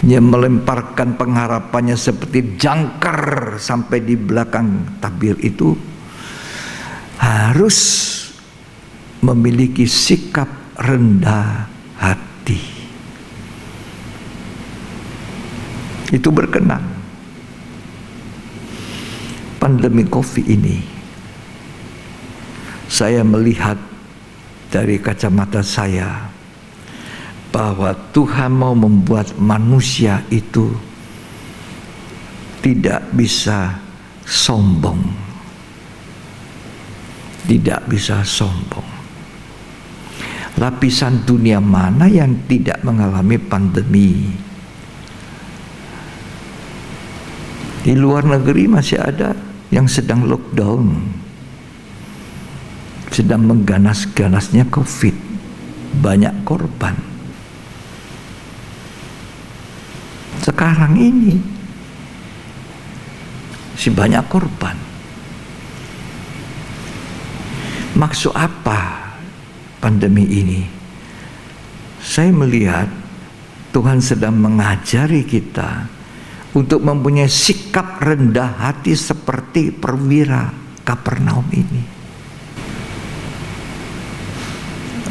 yang melemparkan pengharapannya seperti jangkar sampai di belakang tabir itu, harus memiliki sikap rendah hati. Itu berkenan. Pandemi COVID ini, saya melihat dari kacamata saya bahwa Tuhan mau membuat manusia itu tidak bisa sombong. Tidak bisa sombong. Lapisan dunia mana yang tidak mengalami pandemi? Di luar negeri masih ada yang sedang lockdown, sedang mengganas-ganasnya COVID, banyak korban. Sekarang ini si banyak korban. Maksud apa pandemi ini? Saya melihat Tuhan sedang mengajari kita untuk mempunyai sikap rendah hati seperti perwira Kapernaum ini.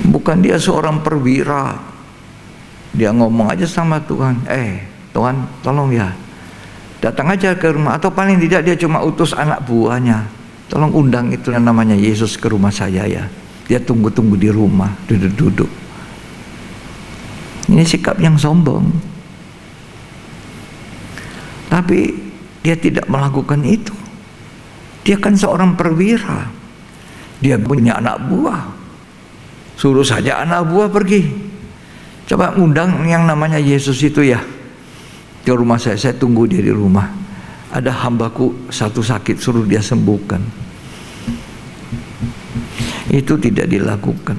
Bukan dia seorang perwira, dia ngomong aja sama Tuhan, Tuhan tolong ya, datang aja ke rumah, atau paling tidak dia cuma utus anak buahnya, tolong undang itu yang namanya Yesus ke rumah saya ya. Dia tunggu-tunggu di rumah, duduk-duduk. Ini sikap yang sombong. Tapi dia tidak melakukan itu. Dia kan seorang perwira. Dia punya anak buah. Suruh saja anak buah pergi. Coba undang yang namanya Yesus itu ya ke rumah saya tunggu dia di rumah. Ada hambaku satu sakit, suruh dia sembuhkan. Itu tidak dilakukan.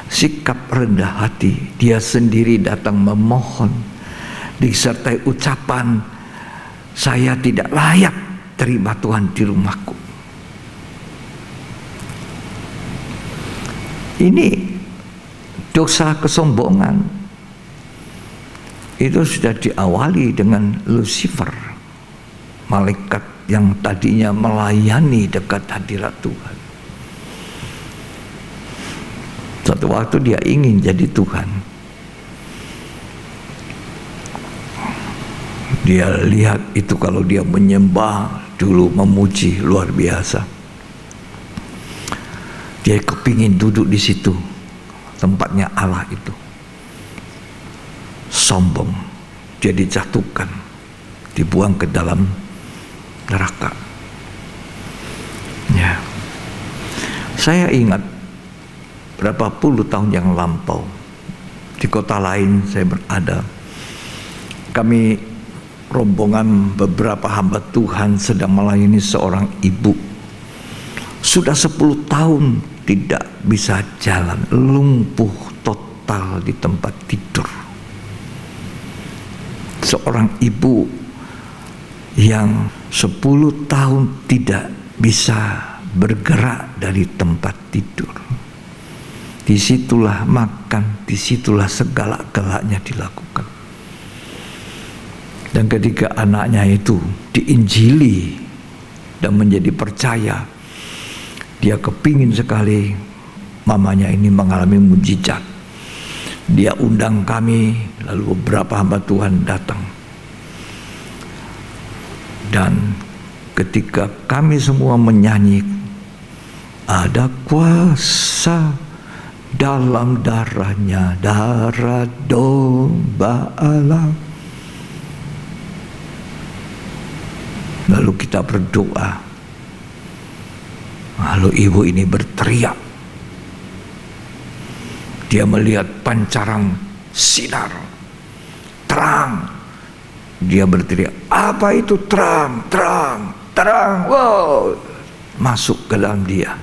Sikap rendah hati, dia sendiri datang memohon, disertai ucapan, saya tidak layak terima Tuhan di rumahku. Ini dosa kesombongan. Itu sudah diawali dengan Lucifer, malaikat yang tadinya melayani dekat hadirat Tuhan. Suatu waktu dia ingin jadi Tuhan. Dia lihat itu kalau dia menyembah dulu, memuji luar biasa. Dia kepingin duduk di situ, tempatnya Allah itu. Sombong, dia dijatuhkan, dibuang ke dalam neraka. Ya, saya ingat berapa puluh tahun yang lampau di kota lain saya berada. Kami rombongan beberapa hamba Tuhan sedang melayani seorang ibu. Sudah 10 tahun tidak bisa jalan, lumpuh total di tempat tidur. Seorang ibu yang 10 tahun tidak bisa bergerak dari tempat tidur. Disitulah makan, disitulah segala-galanya dilakukan. Dan ketika anaknya itu diinjili dan menjadi percaya, dia kepingin sekali mamanya ini mengalami mujizat. Dia undang kami, lalu beberapa hamba Tuhan datang. Dan ketika kami semua menyanyi, ada kuasa dalam darahnya, darah domba Allah. Lalu kita berdoa. Lalu ibu ini berteriak. Dia melihat pancaran sinar, terang. Dia berteriak, apa itu terang, terang, terang. Wow, masuk ke dalam dia.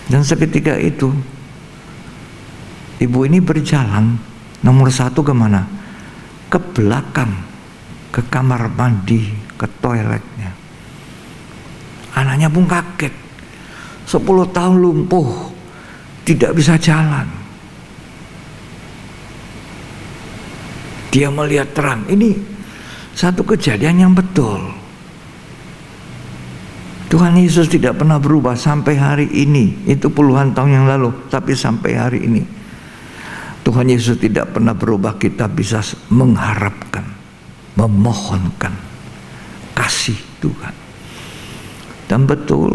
Dan seketika itu ibu ini berjalan nomor 1 kemana? Ke belakang, ke kamar mandi, ke toiletnya. Anaknya pun kaget. 10 tahun lumpuh, tidak bisa jalan. Dia melihat terang. Ini satu kejadian yang betul. Tuhan Yesus tidak pernah berubah sampai hari ini. Itu puluhan tahun yang lalu, tapi sampai hari ini Tuhan Yesus tidak pernah berubah. Kita bisa mengharapkan, memohonkan kasih Tuhan. Dan betul,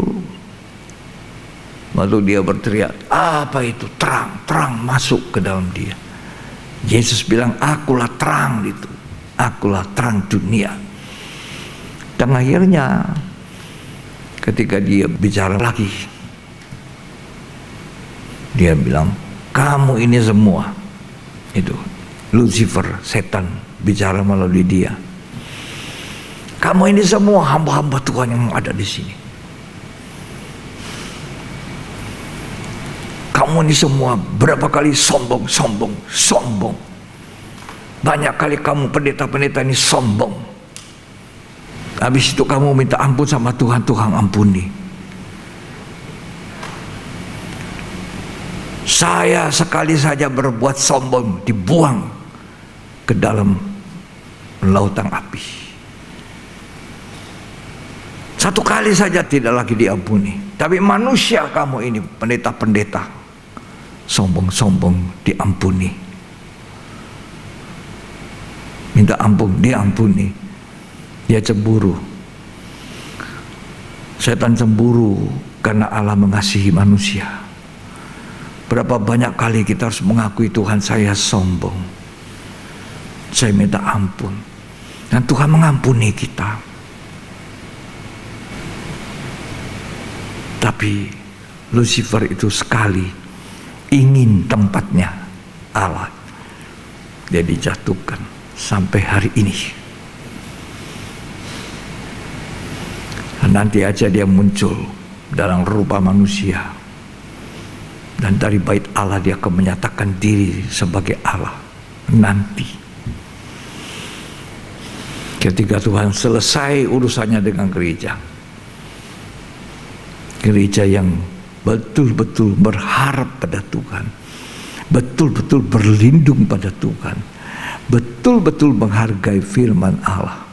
lalu dia berteriak, apa itu terang? Terang masuk ke dalam dia. Yesus bilang, akulah terang itu, akulah terang dunia. Dan akhirnya ketika dia bicara lagi, dia bilang, kamu ini semua, itu Lucifer, setan bicara melalui dia. Kamu ini semua hamba-hamba Tuhan yang ada di sini. Kamu ini semua berapa kali sombong, sombong, sombong. Banyak kali kamu pendeta-pendeta ini sombong. Habis itu kamu minta ampun sama Tuhan, Tuhan ampuni. Saya sekali saja berbuat sombong, dibuang ke dalam lautan api. Satu kali saja tidak lagi diampuni. Tapi manusia kamu ini, pendeta-pendeta, sombong-sombong diampuni. Minta ampun, diampuni. Dia cemburu. Setan cemburu karena Allah mengasihi manusia. Berapa banyak kali kita harus mengakui, Tuhan saya sombong, saya minta ampun, dan Tuhan mengampuni kita. Tapi Lucifer itu sekali ingin tempatnya Allah, dia dijatuhkan sampai hari ini. Nanti aja dia muncul dalam rupa manusia, dan dari bait Allah dia akan menyatakan diri sebagai Allah nanti. Ketika Tuhan selesai urusannya dengan gereja, gereja yang betul-betul berharap pada Tuhan, betul-betul berlindung pada Tuhan, betul-betul menghargai firman Allah,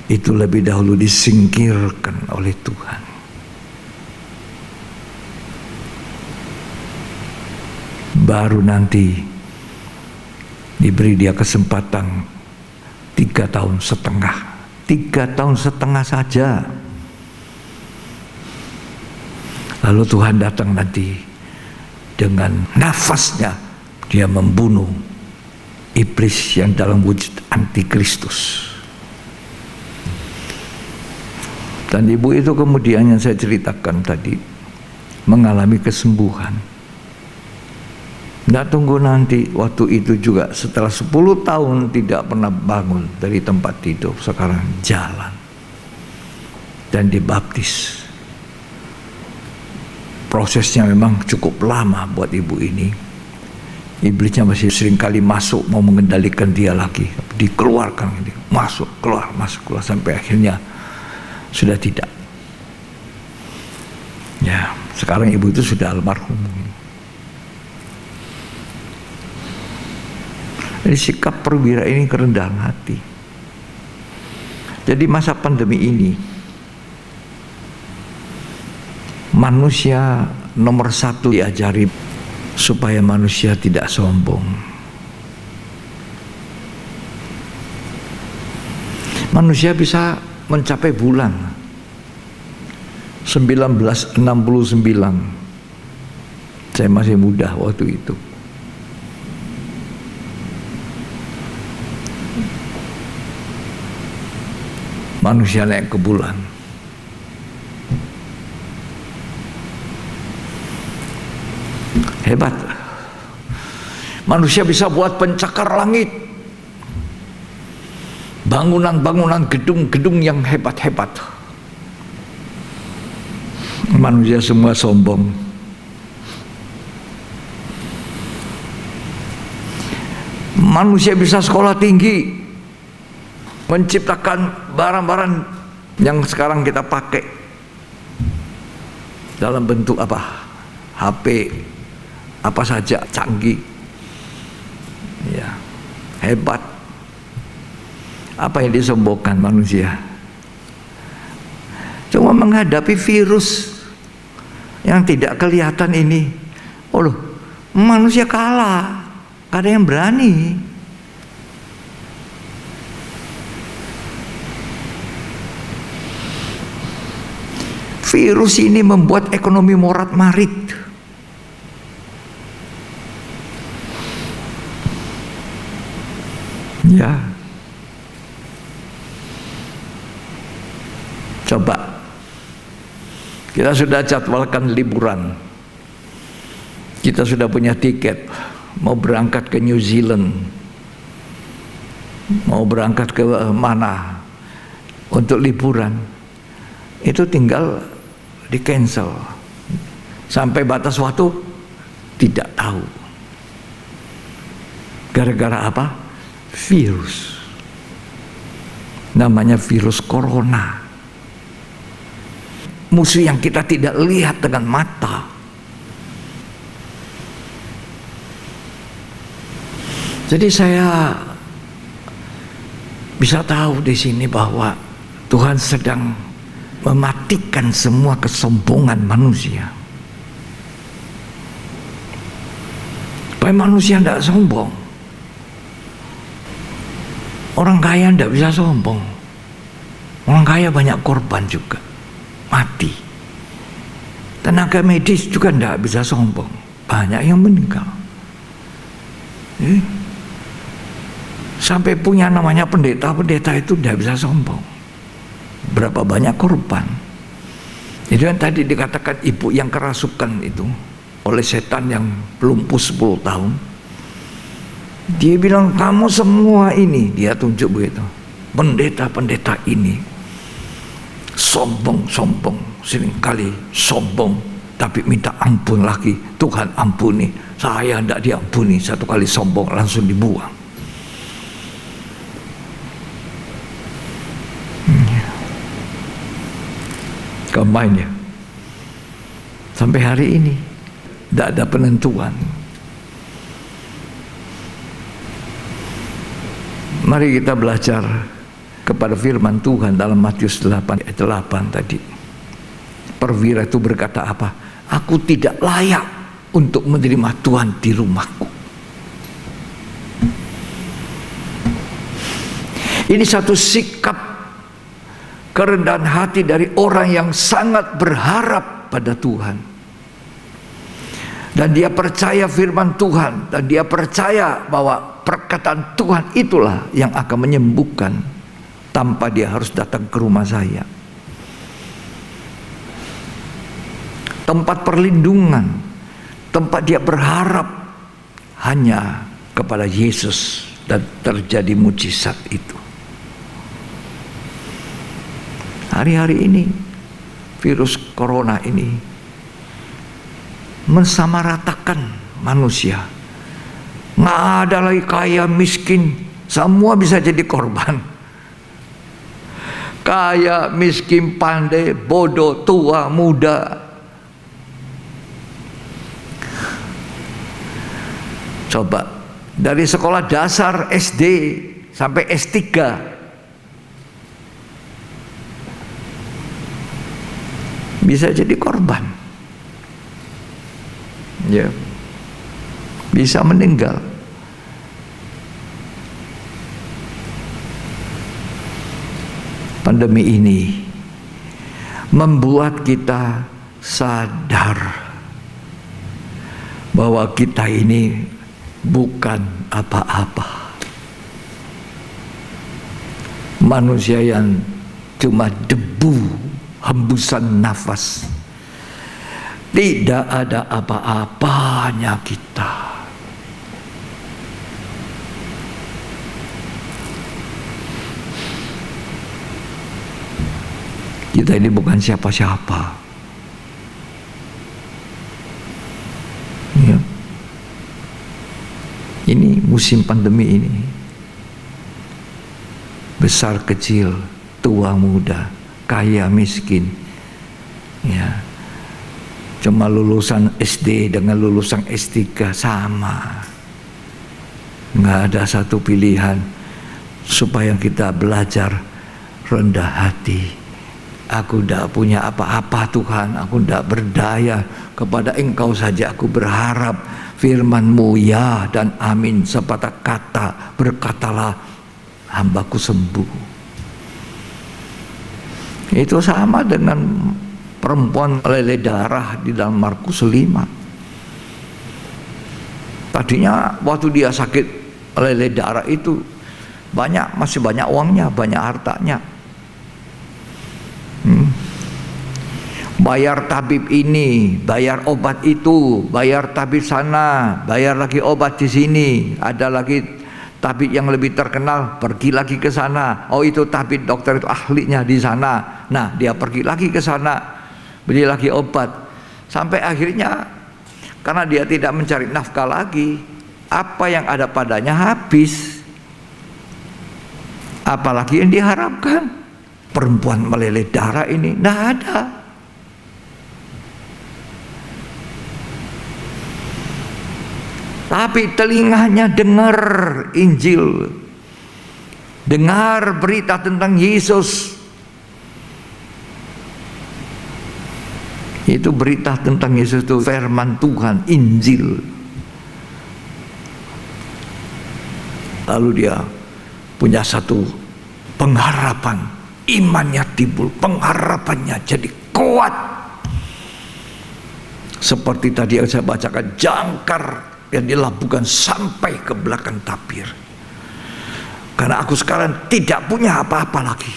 itu lebih dahulu disingkirkan oleh Tuhan. Baru nanti diberi dia kesempatan 3 tahun setengah. 3 tahun setengah saja. Lalu Tuhan datang nanti dengan nafasnya, dia membunuh iblis yang dalam wujud antikristus. Dan ibu itu kemudian yang saya ceritakan tadi mengalami kesembuhan. Nggak tunggu nanti, waktu itu juga setelah 10 tahun tidak pernah bangun dari tempat tidur, sekarang jalan dan dibaptis. Prosesnya memang cukup lama buat ibu ini. Iblisnya masih sering kali masuk mau mengendalikan dia lagi, dikeluarkan, masuk keluar sampai akhirnya sudah tidak. Ya, sekarang ibu itu sudah almarhum. Jadi sikap perwira ini kerendahan hati. Jadi masa pandemi ini, manusia nomor 1 diajari supaya manusia tidak sombong. Manusia bisa mencapai bulan 1969. Saya masih muda waktu itu. Manusia naik ke bulan. Hebat. Manusia bisa buat pencakar langit. Bangunan-bangunan, gedung-gedung yang hebat-hebat. Manusia semua sombong. Manusia bisa sekolah tinggi, menciptakan barang-barang yang sekarang kita pakai dalam bentuk apa? HP, apa saja, canggih. Ya, hebat. Apa yang disombongkan manusia? Cuma menghadapi virus yang tidak kelihatan ini. Oh loh, manusia kalah. Gak ada yang berani. Virus ini membuat ekonomi morat-marit. Ya. Coba. Kita sudah jadwalkan liburan. Kita sudah punya tiket. Mau berangkat ke New Zealand. Mau berangkat ke mana untuk liburan. Itu tinggal di cancel. Sampai batas waktu tidak tahu. Gara-gara apa? virus. Namanya virus corona. Musuh yang kita tidak lihat dengan mata. Jadi saya bisa tahu di sini bahwa Tuhan sedang mematikan semua kesombongan manusia. Supaya manusia tidak sombong. Orang kaya tidak bisa sombong. Orang kaya banyak korban juga, mati. Tenaga medis juga tidak bisa sombong, banyak yang meninggal. Sampai punya namanya pendeta itu tidak bisa sombong. Berapa banyak korban. Itu yang tadi dikatakan ibu yang kerasukan itu oleh setan yang lumpuh 10 tahun. Dia bilang, kamu semua ini, dia tunjuk begitu, pendeta-pendeta ini sombong, seringkali sombong, tapi minta ampun lagi. Tuhan ampuni, saya tidak diampuni, satu kali sombong langsung dibuang. Combine ya. Sampai hari ini tidak ada penentuan. Mari kita belajar kepada firman Tuhan dalam Matius 8 ayat 8 tadi. Perwira itu berkata apa? Aku tidak layak untuk menerima Tuhan di rumahku. Ini satu sikap kerendahan hati dari orang yang sangat berharap pada Tuhan. Dan dia percaya firman Tuhan, dan dia percaya bahwa perkataan Tuhan itulah yang akan menyembuhkan tanpa dia harus datang ke rumah saya. Tempat perlindungan, tempat dia berharap hanya kepada Yesus, dan terjadi mujizat itu. Hari-hari ini virus corona ini mensamaratakan manusia. Nggak ada lagi kaya miskin, semua bisa jadi korban. Kaya, miskin, pandai, bodoh, tua, muda. Coba dari sekolah dasar SD sampai S3, bisa jadi korban, ya, bisa meninggal. Pandemi ini membuat kita sadar bahwa kita ini bukan apa-apa. Manusia yang cuma debu, hembusan nafas. Tidak ada apa-apanya kita. Kita ini bukan siapa-siapa. Ya. Ini musim pandemi ini. Besar kecil, tua muda, kaya miskin, ya, cuma lulusan SD dengan lulusan S3 sama, nggak ada satu pilihan supaya kita belajar rendah hati. Aku tidak punya apa-apa Tuhan, aku tidak berdaya, kepada Engkau saja aku berharap. Firman-Mu ya dan amin, sepatah kata berkatalah hambaku sembuh. Itu sama dengan perempuan lele darah di dalam Markus 5. Tadinya waktu dia sakit lele darah itu masih banyak uangnya, banyak hartanya. Bayar tabib ini, bayar obat itu, bayar tabib sana, bayar lagi obat di sini. Ada lagi tabib yang lebih terkenal, pergi lagi ke sana. Oh itu tabib dokter itu ahlinya di sana. Nah dia pergi lagi ke sana, beli lagi obat. Sampai akhirnya karena dia tidak mencari nafkah lagi, apa yang ada padanya habis. Apalagi yang diharapkan? Perempuan meleleh darah ini tidak ada. Tapi telinganya dengar Injil, dengar berita tentang Yesus. Itu berita tentang Yesus itu firman Tuhan, Injil. Lalu dia punya satu pengharapan, imannya timbul, pengharapannya jadi kuat. Seperti tadi yang saya bacakan, jangkar yang dilabuhkan sampai ke belakang tapir. Karena aku sekarang tidak punya apa-apa lagi.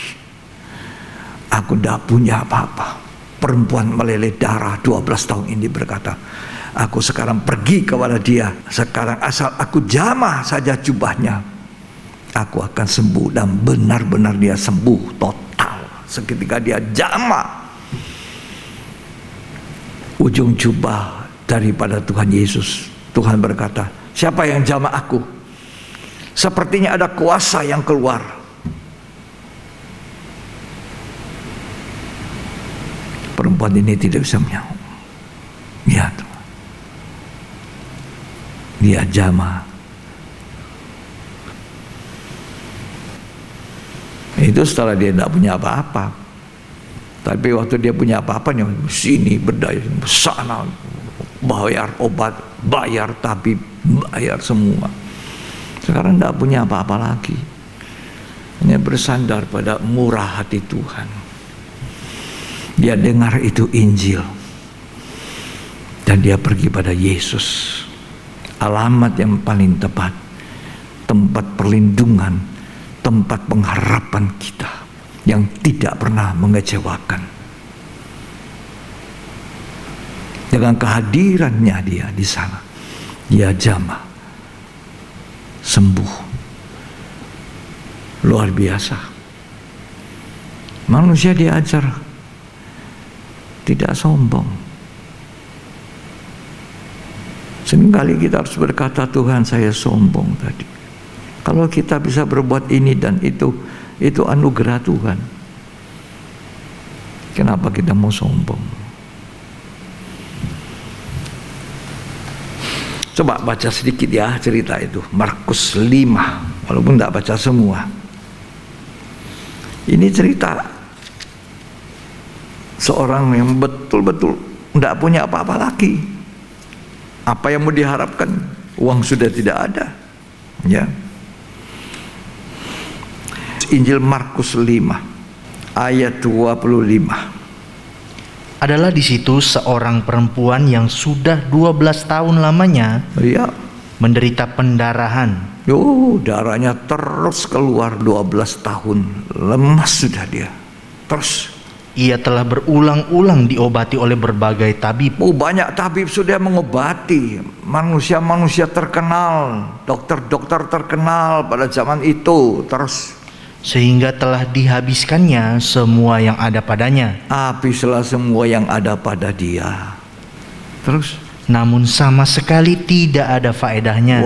Aku tidak punya apa-apa. Perempuan meleleh darah 12 tahun ini berkata, aku sekarang pergi kepada dia. Sekarang asal aku jamah saja jubahnya, aku akan sembuh. Dan benar-benar dia sembuh total seketika dia jamah ujung jubah daripada Tuhan Yesus. Tuhan berkata, siapa yang jamah aku? Sepertinya ada kuasa yang keluar. Perempuan ini tidak bisa menyaut. Ya Tuhan, dia jamah. Itu setelah dia tidak punya apa-apa. Tapi waktu dia punya apa-apa, nih sini berdaya, sana bayar obat, bayar tabib, bayar semua. Sekarang tidak punya apa-apa lagi. Hanya bersandar pada murah hati Tuhan. Dia dengar itu Injil, dan dia pergi pada Yesus, alamat yang paling tepat, tempat perlindungan, tempat pengharapan kita yang tidak pernah mengecewakan. Dengan kehadirannya dia di sana, dia jamah, sembuh. Luar biasa. Manusia diajar tidak sombong. Seringkali kita harus berkata, Tuhan saya sombong tadi. Kalau kita bisa berbuat ini dan itu anugerah Tuhan. Kenapa kita mau sombong? Coba baca sedikit ya cerita itu, Markus 5, walaupun tidak baca semua. Ini cerita seorang yang betul-betul tidak punya apa-apa lagi. Apa yang mau diharapkan? Uang sudah tidak ada. Ya. Injil Markus 5 ayat 25. Adalah di situ seorang perempuan yang sudah 12 tahun lamanya menderita pendarahan. Darahnya terus keluar 12 tahun. Lemas sudah dia. Terus ia telah berulang-ulang diobati oleh berbagai tabib. Banyak tabib sudah mengobati. Manusia-manusia terkenal, dokter-dokter terkenal pada zaman itu. Terus sehingga telah dihabiskannya semua yang ada padanya. Habislah semua yang ada pada dia. Terus namun sama sekali tidak ada faedahnya.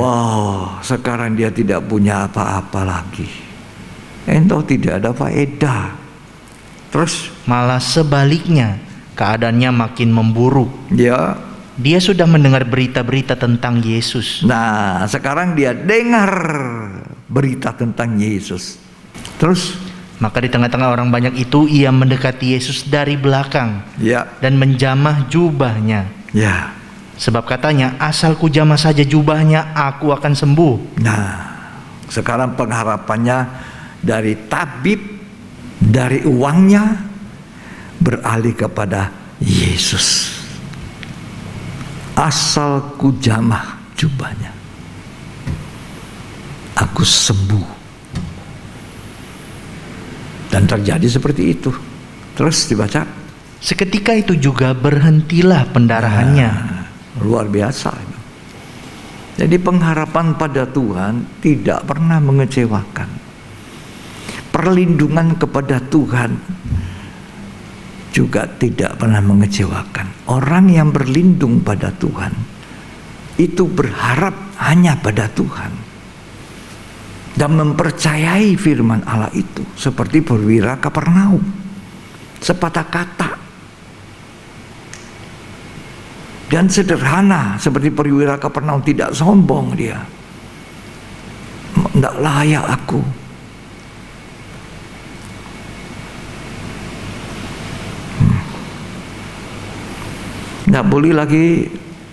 Sekarang dia tidak punya apa-apa lagi. Entah tidak ada faedah. Terus malah sebaliknya, keadaannya makin memburuk. Ya. Dia sudah mendengar berita-berita tentang Yesus. Nah, sekarang dia dengar berita tentang Yesus. Terus maka di tengah-tengah orang banyak itu ia mendekati Yesus dari belakang, dan menjamah jubahnya. Sebab katanya, asal ku jamah saja jubahnya, aku akan sembuh. Nah, sekarang pengharapannya dari tabib, dari uangnya, beralih kepada Yesus. Asal ku jamah jubahnya, aku sembuh. Dan terjadi seperti itu. Terus dibaca, seketika itu juga berhentilah pendarahannya. Luar biasa. Jadi pengharapan pada Tuhan tidak pernah mengecewakan. Perlindungan kepada Tuhan juga tidak pernah mengecewakan. Orang yang berlindung pada Tuhan itu berharap hanya pada Tuhan. dan mempercayai firman Allah itu seperti perwira Kapernaum, sepatah kata dan sederhana seperti perwira Kapernaum, tidak sombong dia. Tidak layak aku. Tidak boleh lagi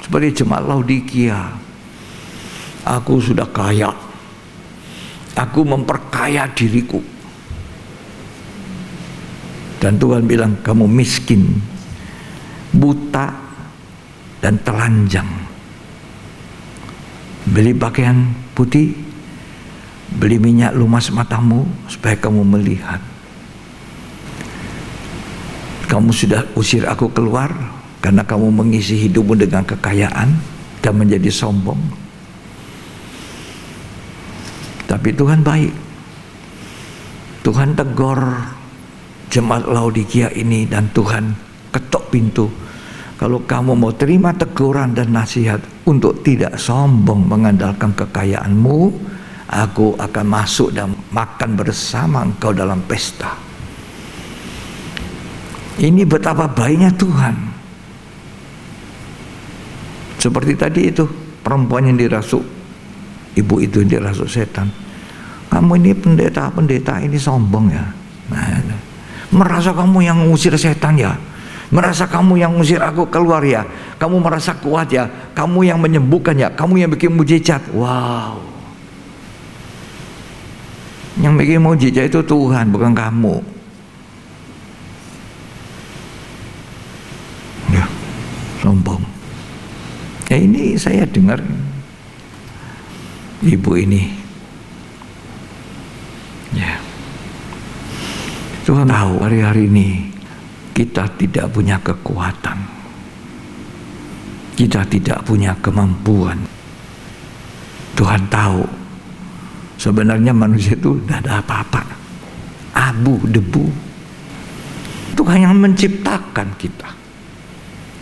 seperti jemaat Laodikia. Aku sudah kaya, aku memperkaya diriku. Dan Tuhan bilang, kamu miskin, buta, dan telanjang. Beli pakaian putih, beli minyak lumas matamu supaya kamu melihat. Kamu sudah usir aku keluar karena kamu mengisi hidupmu dengan kekayaan dan menjadi sombong. Tapi Tuhan baik. Tuhan tegur jemaat Laodikia ini dan Tuhan ketok pintu. Kalau kamu mau terima teguran dan nasihat untuk tidak sombong mengandalkan kekayaanmu, aku akan masuk dan makan bersama engkau dalam pesta. Ini betapa baiknya Tuhan. Seperti tadi itu, perempuan yang dirasuk, ibu itu yang dirasuk setan. Kamu ini pendeta ini sombong ya. Nah, merasa kamu yang ngusir setan ya. Merasa kamu yang ngusir aku keluar ya. Kamu merasa kuat ya. Kamu yang menyembuhkan ya. Kamu yang bikin mujizat. Wow. Yang bikin mujizat itu Tuhan, bukan kamu. Ya, sombong. Ya, ini saya dengar ibu ini, ya, Tuhan tahu hari-hari ini kita tidak punya kekuatan, kita tidak punya kemampuan. Tuhan tahu sebenarnya manusia itu tidak ada apa-apa, abu, debu. Tuhan yang menciptakan kita.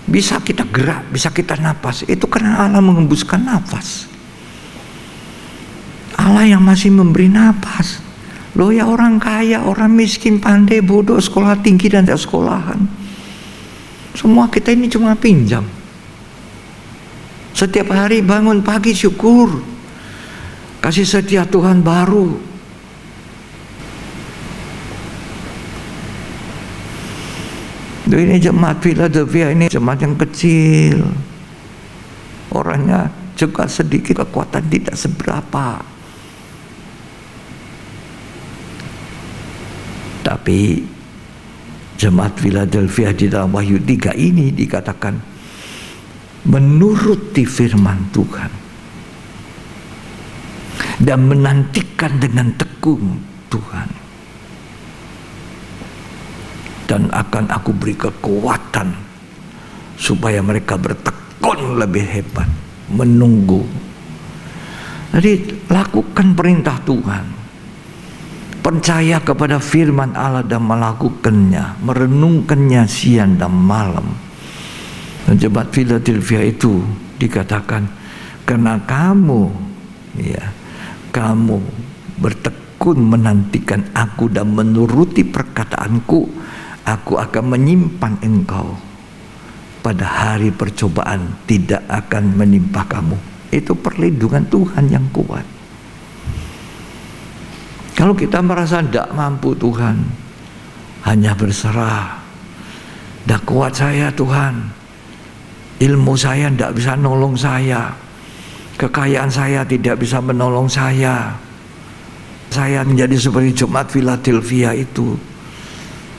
Bisa kita gerak, bisa kita napas, itu karena Allah mengembuskan nafas. Allah yang masih memberi napas. Loh ya, orang kaya, orang miskin, pandai, bodoh, sekolah tinggi dan tidak sekolahan, semua kita ini cuma pinjam. Setiap hari bangun pagi syukur, kasih setia Tuhan baru. Ini jemaat Philadelphia ini jemaat yang kecil, orangnya juga sedikit, kekuatan tidak seberapa. Tapi jemaat Philadelphia di dalam Wahyu 3 ini dikatakan menuruti firman Tuhan dan menantikan dengan tekun Tuhan. Dan akan aku beri kekuatan supaya mereka bertekun lebih hebat, menunggu. Jadi lakukan perintah Tuhan, percaya kepada firman Allah dan melakukannya, merenungkannya siang dan malam. Dan jemaat Philadelphia itu dikatakan, karena kamu bertekun menantikan aku dan menuruti perkataanku, aku akan menyimpan engkau pada hari percobaan, tidak akan menimpa kamu. Itu perlindungan Tuhan yang kuat. Kalau kita merasa tidak mampu, Tuhan, hanya berserah. Tidak kuat saya Tuhan, ilmu saya tidak bisa nolong saya, kekayaan saya tidak bisa menolong saya menjadi seperti jemaat Philadelphia itu.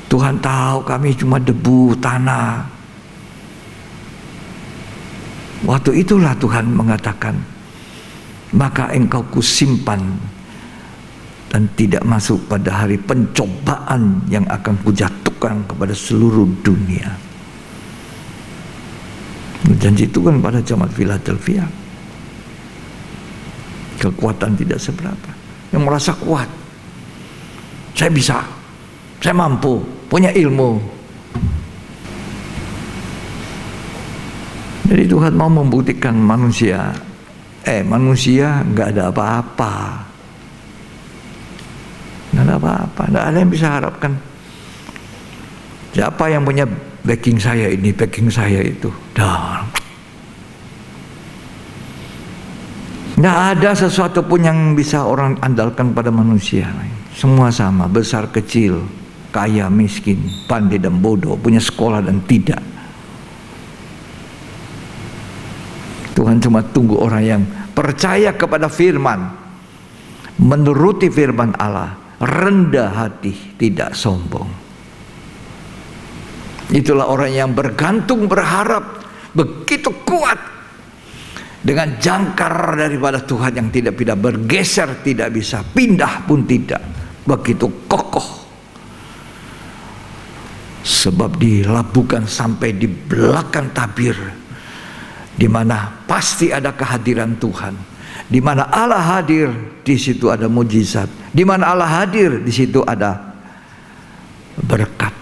Tuhan tahu kami cuma debu tanah. Waktu itulah Tuhan mengatakan, maka engkau kusimpan dan tidak masuk pada hari pencobaan yang akan kujatuhkan kepada seluruh dunia. Janji Tuhan pada jemaat Philadelphia. Kekuatan tidak seberapa. Yang merasa kuat, saya bisa, saya mampu, punya ilmu. Jadi Tuhan mau membuktikan manusia nggak ada apa-apa. ada apa-apa, tidak ada yang bisa harapkan. Siapa yang punya backing saya ini, backing saya itu? Dah. Tidak ada sesuatu pun yang bisa orang andalkan pada manusia. Semua sama, besar kecil, kaya miskin, pandai dan bodoh, punya sekolah dan tidak. Tuhan cuma tunggu orang yang percaya kepada firman, menuruti firman Allah, rendah hati, tidak sombong. Itulah orang yang bergantung, berharap begitu kuat dengan jangkar daripada Tuhan yang tidak bisa bergeser, tidak bisa pindah pun tidak, begitu kokoh. Sebab dilabuhkan sampai di belakang tabir, di mana pasti ada kehadiran Tuhan. Di mana Allah hadir, di situ ada mujizat. Di mana Allah hadir, di situ ada berkat.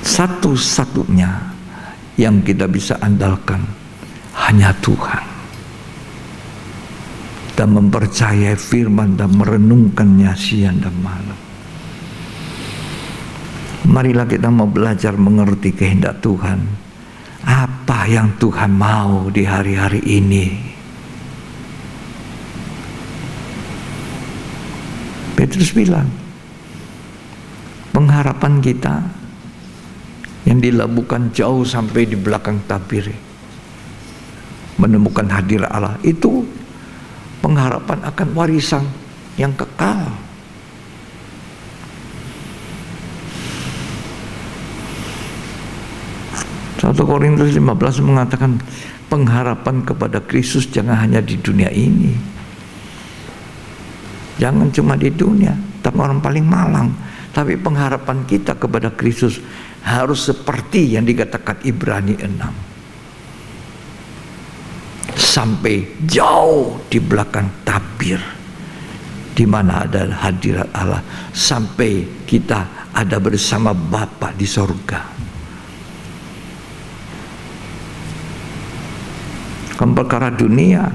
Satu-satunya yang kita bisa andalkan hanya Tuhan. Dan mempercayai firman dan merenungkannya siang dan malam. Marilah kita mau belajar mengerti kehendak Tuhan. Apa yang Tuhan mau di hari-hari ini? Petrus bilang, pengharapan kita yang dilabuhkan jauh sampai di belakang tabir, menemukan hadirat Allah, itu pengharapan akan warisan yang kekal. 1 Korintus 15 mengatakan pengharapan kepada Kristus jangan hanya di dunia ini. Jangan cuma di dunia, tapi orang paling malang. Tapi pengharapan kita kepada Kristus harus seperti yang dikatakan Ibrani 6. Sampai jauh di belakang tabir, di mana ada hadirat Allah, sampai kita ada bersama Bapa di sorga. Perkara dunia,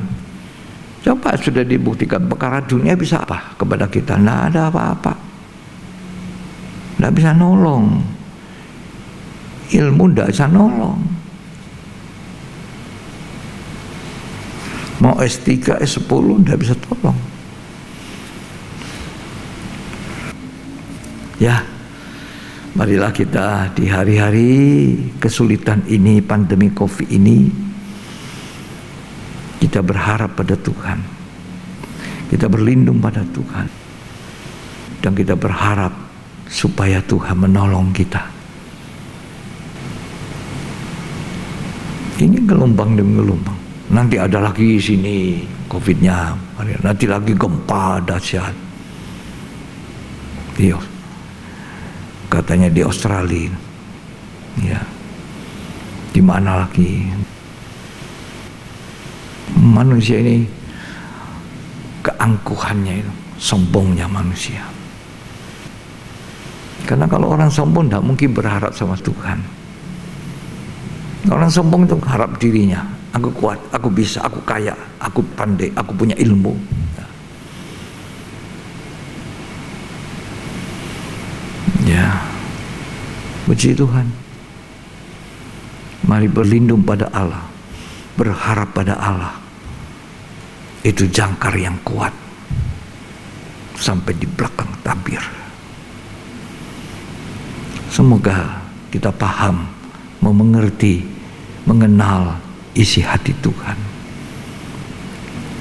coba sudah dibuktikan perkara dunia bisa apa kepada kita? Tidak ada apa-apa, tidak bisa nolong. Ilmu tidak bisa nolong. Mau S3, S10 tidak bisa tolong. Ya, marilah kita di hari-hari kesulitan ini, pandemi COVID ini, kita berharap pada Tuhan, kita berlindung pada Tuhan, dan kita berharap supaya Tuhan menolong kita. Ini gelombang demi gelombang. Nanti ada lagi sini COVID-nya, nanti lagi gempa dahsyat. Katanya di Australia, ya, di mana lagi? Manusia ini keangkuhannya itu, sombongnya manusia. Karena kalau orang sombong tidak mungkin berharap sama Tuhan. Orang sombong itu harap dirinya, aku kuat, aku bisa, aku kaya, aku pandai, aku punya ilmu. Ya, puji Tuhan. Mari berlindung pada Allah, berharap pada Allah. Itu jangkar yang kuat sampai di belakang tabir. Semoga kita paham, mengerti, mengenal isi hati Tuhan.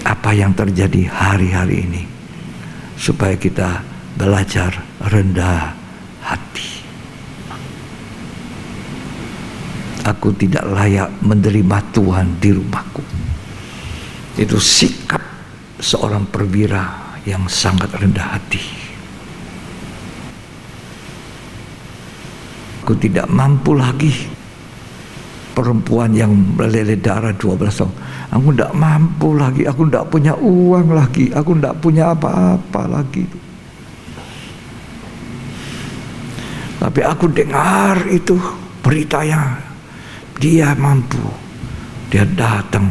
Apa yang terjadi hari-hari ini, supaya kita belajar rendah hati. Aku tidak layak menerima Tuhan di rumahku. Itu sikap seorang perwira yang sangat rendah hati. Aku tidak mampu lagi. Perempuan yang meleleh darah 12 tahun, aku tidak mampu lagi, aku tidak punya uang lagi, aku tidak punya apa-apa lagi. Tapi aku dengar itu beritanya, dia mampu, dia datang.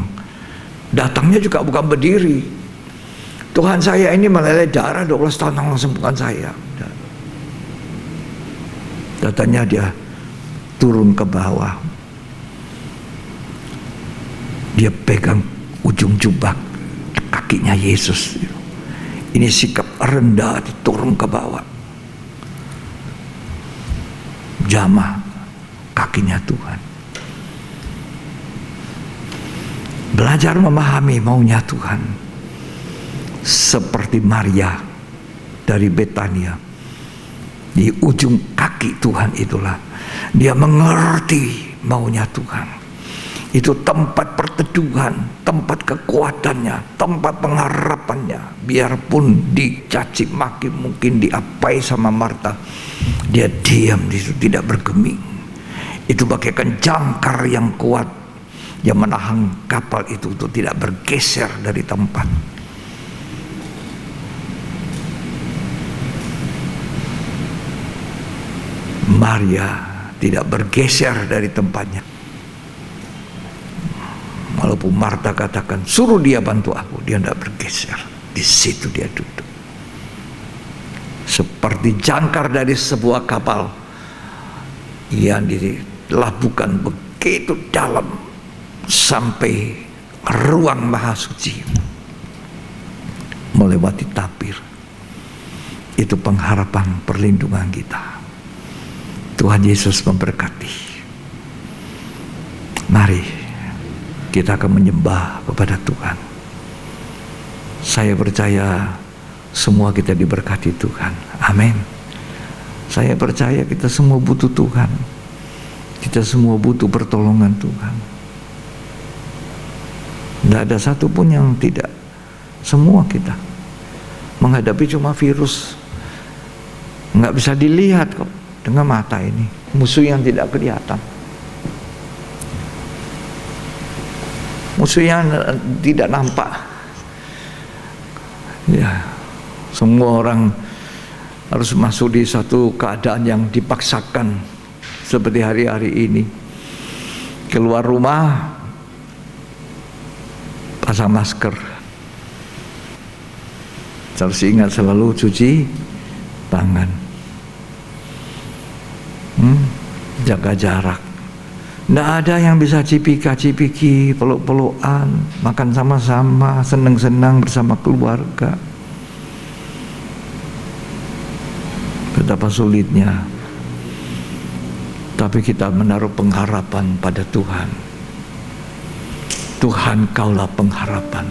Datangnya juga bukan berdiri, Tuhan saya ini meleleh darah 12 tahun tolong sembuhkan saya. Katanya dia turun ke bawah. Dia pegang ujung jubah kakinya Yesus. Ini sikap rendah, turun ke bawah. Jamah kakinya Tuhan. Belajar memahami maunya Tuhan. Seperti Maria dari Betania. Di ujung kaki Tuhan itulah dia mengerti maunya Tuhan. Itu tempat perteduhan, tempat kekuatannya, tempat pengharapannya. Biarpun dicaci maki, mungkin diapai sama Marta, dia diam di situ, tidak bergeming. Itu bagaikan jangkar yang kuat yang menahan kapal itu untuk tidak bergeser dari tempat. Maria tidak bergeser dari tempatnya. Walaupun Marta katakan, suruh dia bantu aku, dia tidak bergeser. Di situ dia duduk. Seperti jangkar dari sebuah kapal yang dilabuhkan begitu dalam sampai ruang maha suci, melewati tapir. Itu pengharapan perlindungan kita. Tuhan Yesus memberkati. Mari kita akan menyembah kepada Tuhan. Saya percaya semua kita diberkati Tuhan. Amin. Saya percaya kita semua butuh Tuhan. Kita semua butuh pertolongan Tuhan. Tidak ada satupun yang tidak. Semua kita menghadapi cuma virus. Nggak bisa dilihat kok dengan mata ini. Musuh yang tidak kelihatan. Musuh yang tidak nampak. Ya, semua orang harus masuk di satu keadaan yang dipaksakan seperti hari-hari ini. Keluar rumah pasang masker. Harus ingat selalu cuci tangan. Jaga jarak. Tidak ada yang bisa cipika-cipiki, peluk-pelukan, makan sama-sama, senang-senang bersama keluarga. Betapa sulitnya. Tapi kita menaruh pengharapan pada Tuhan. Tuhan, Kaulah pengharapan.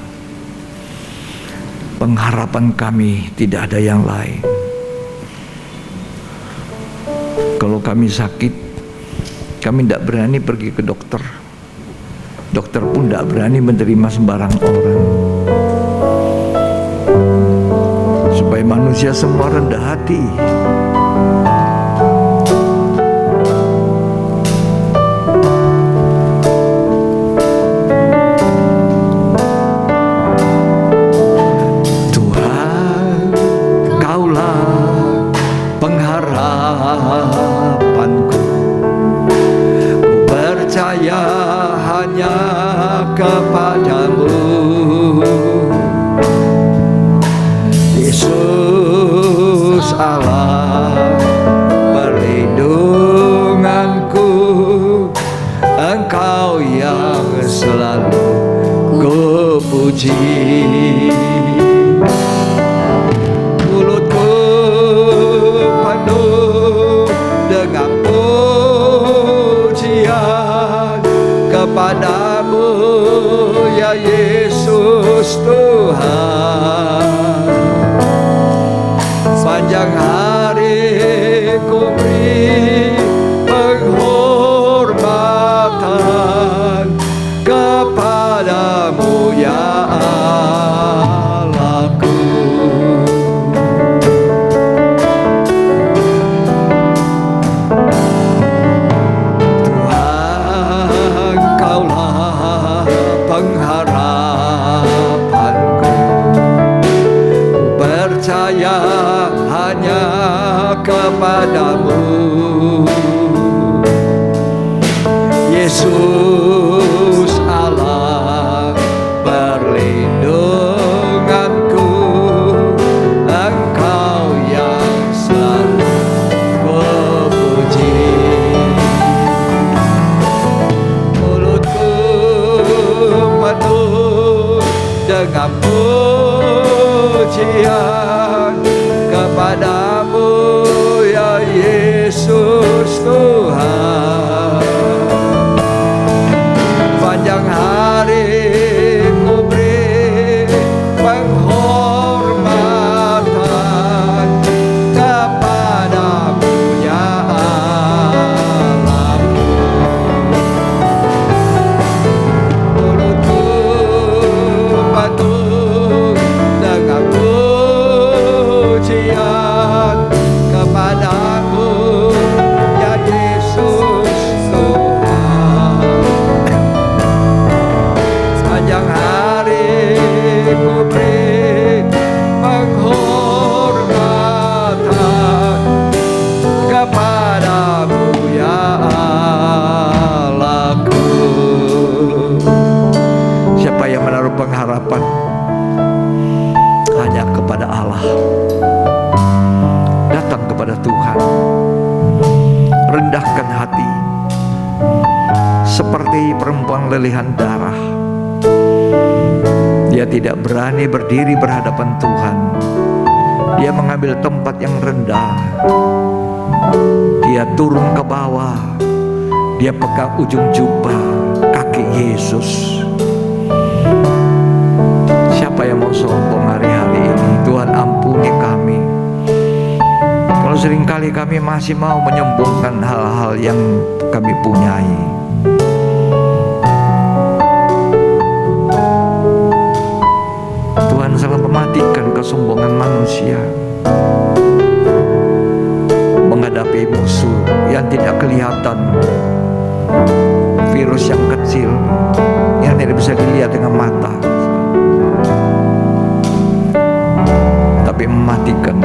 Pengharapan kami tidak ada yang lain. Kalau kami sakit, kami tidak berani pergi ke dokter. Dokter pun tidak berani menerima sembarang orang. Supaya manusia semua rendah hati. Tuhan, Kaulah pengharapanku. Percaya hanya kepadamu, Yesus Allah perlindunganku. Engkau yang selalu ku puji. Mulutku penuh dengan pujian kepadamu, ya Yesus Tuhan. Sepanjang hari ku beri penghormatan kepadamu, ya Allahku. Tuhan, Kaulah pengharapanku. Ku percaya hanya kepadamu, Yesus Allah perlindunganku. dan pujian kepadamu ya Yesus Tuhan. Panjang hari ku beri penghormatan kepadamu ya Allahku. Mulutku penuh dengan pujian kepadamu ya Yesus Tuhan. Sepanjang hari ku beri penghormatan kepadamu ya Allahku. Siapa yang menaruh pengharapan hanya kepada Allah, datang kepada Tuhan, rendahkan hati seperti perempuan lelehan darah. Dia tidak berani berdiri berhadapan Tuhan. Dia mengambil tempat yang rendah. Dia turun ke bawah. Dia pegang ujung jubah kaki Yesus. Siapa yang mau sombong hari-hari ini? Tuhan ampuni kami. Kalau seringkali kami masih mau menyombongkan hal-hal yang kami punyai. Tuhan selalu mematikan kesombongan manusia menghadapi musuh yang tidak kelihatan, virus yang kecil yang tidak bisa dilihat dengan mata, tapi mematikan.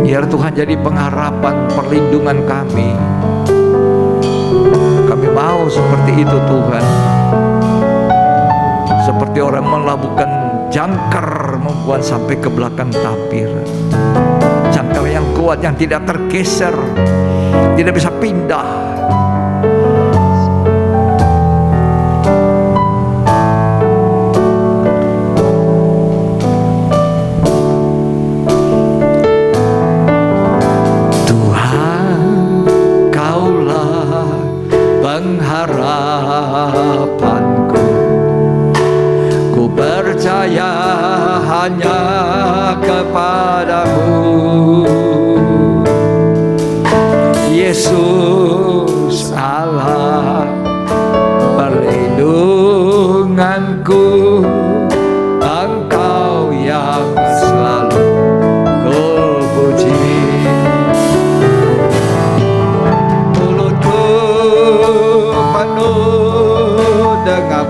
Biar Tuhan jadi pengharapan, perlindungan kami. Kami mau seperti itu Tuhan. Seperti orang melabuhkan jangkar, membuat sampai ke belakang tapir. Jangkar yang kuat, yang tidak tergeser, tidak bisa pindah. Tuhan, Kaulah pengharapanku. Ku percaya hanya kepadamu, Yesus Allah perlindunganku. Engkau yang selalu ku puji. Mulutku penuh dengan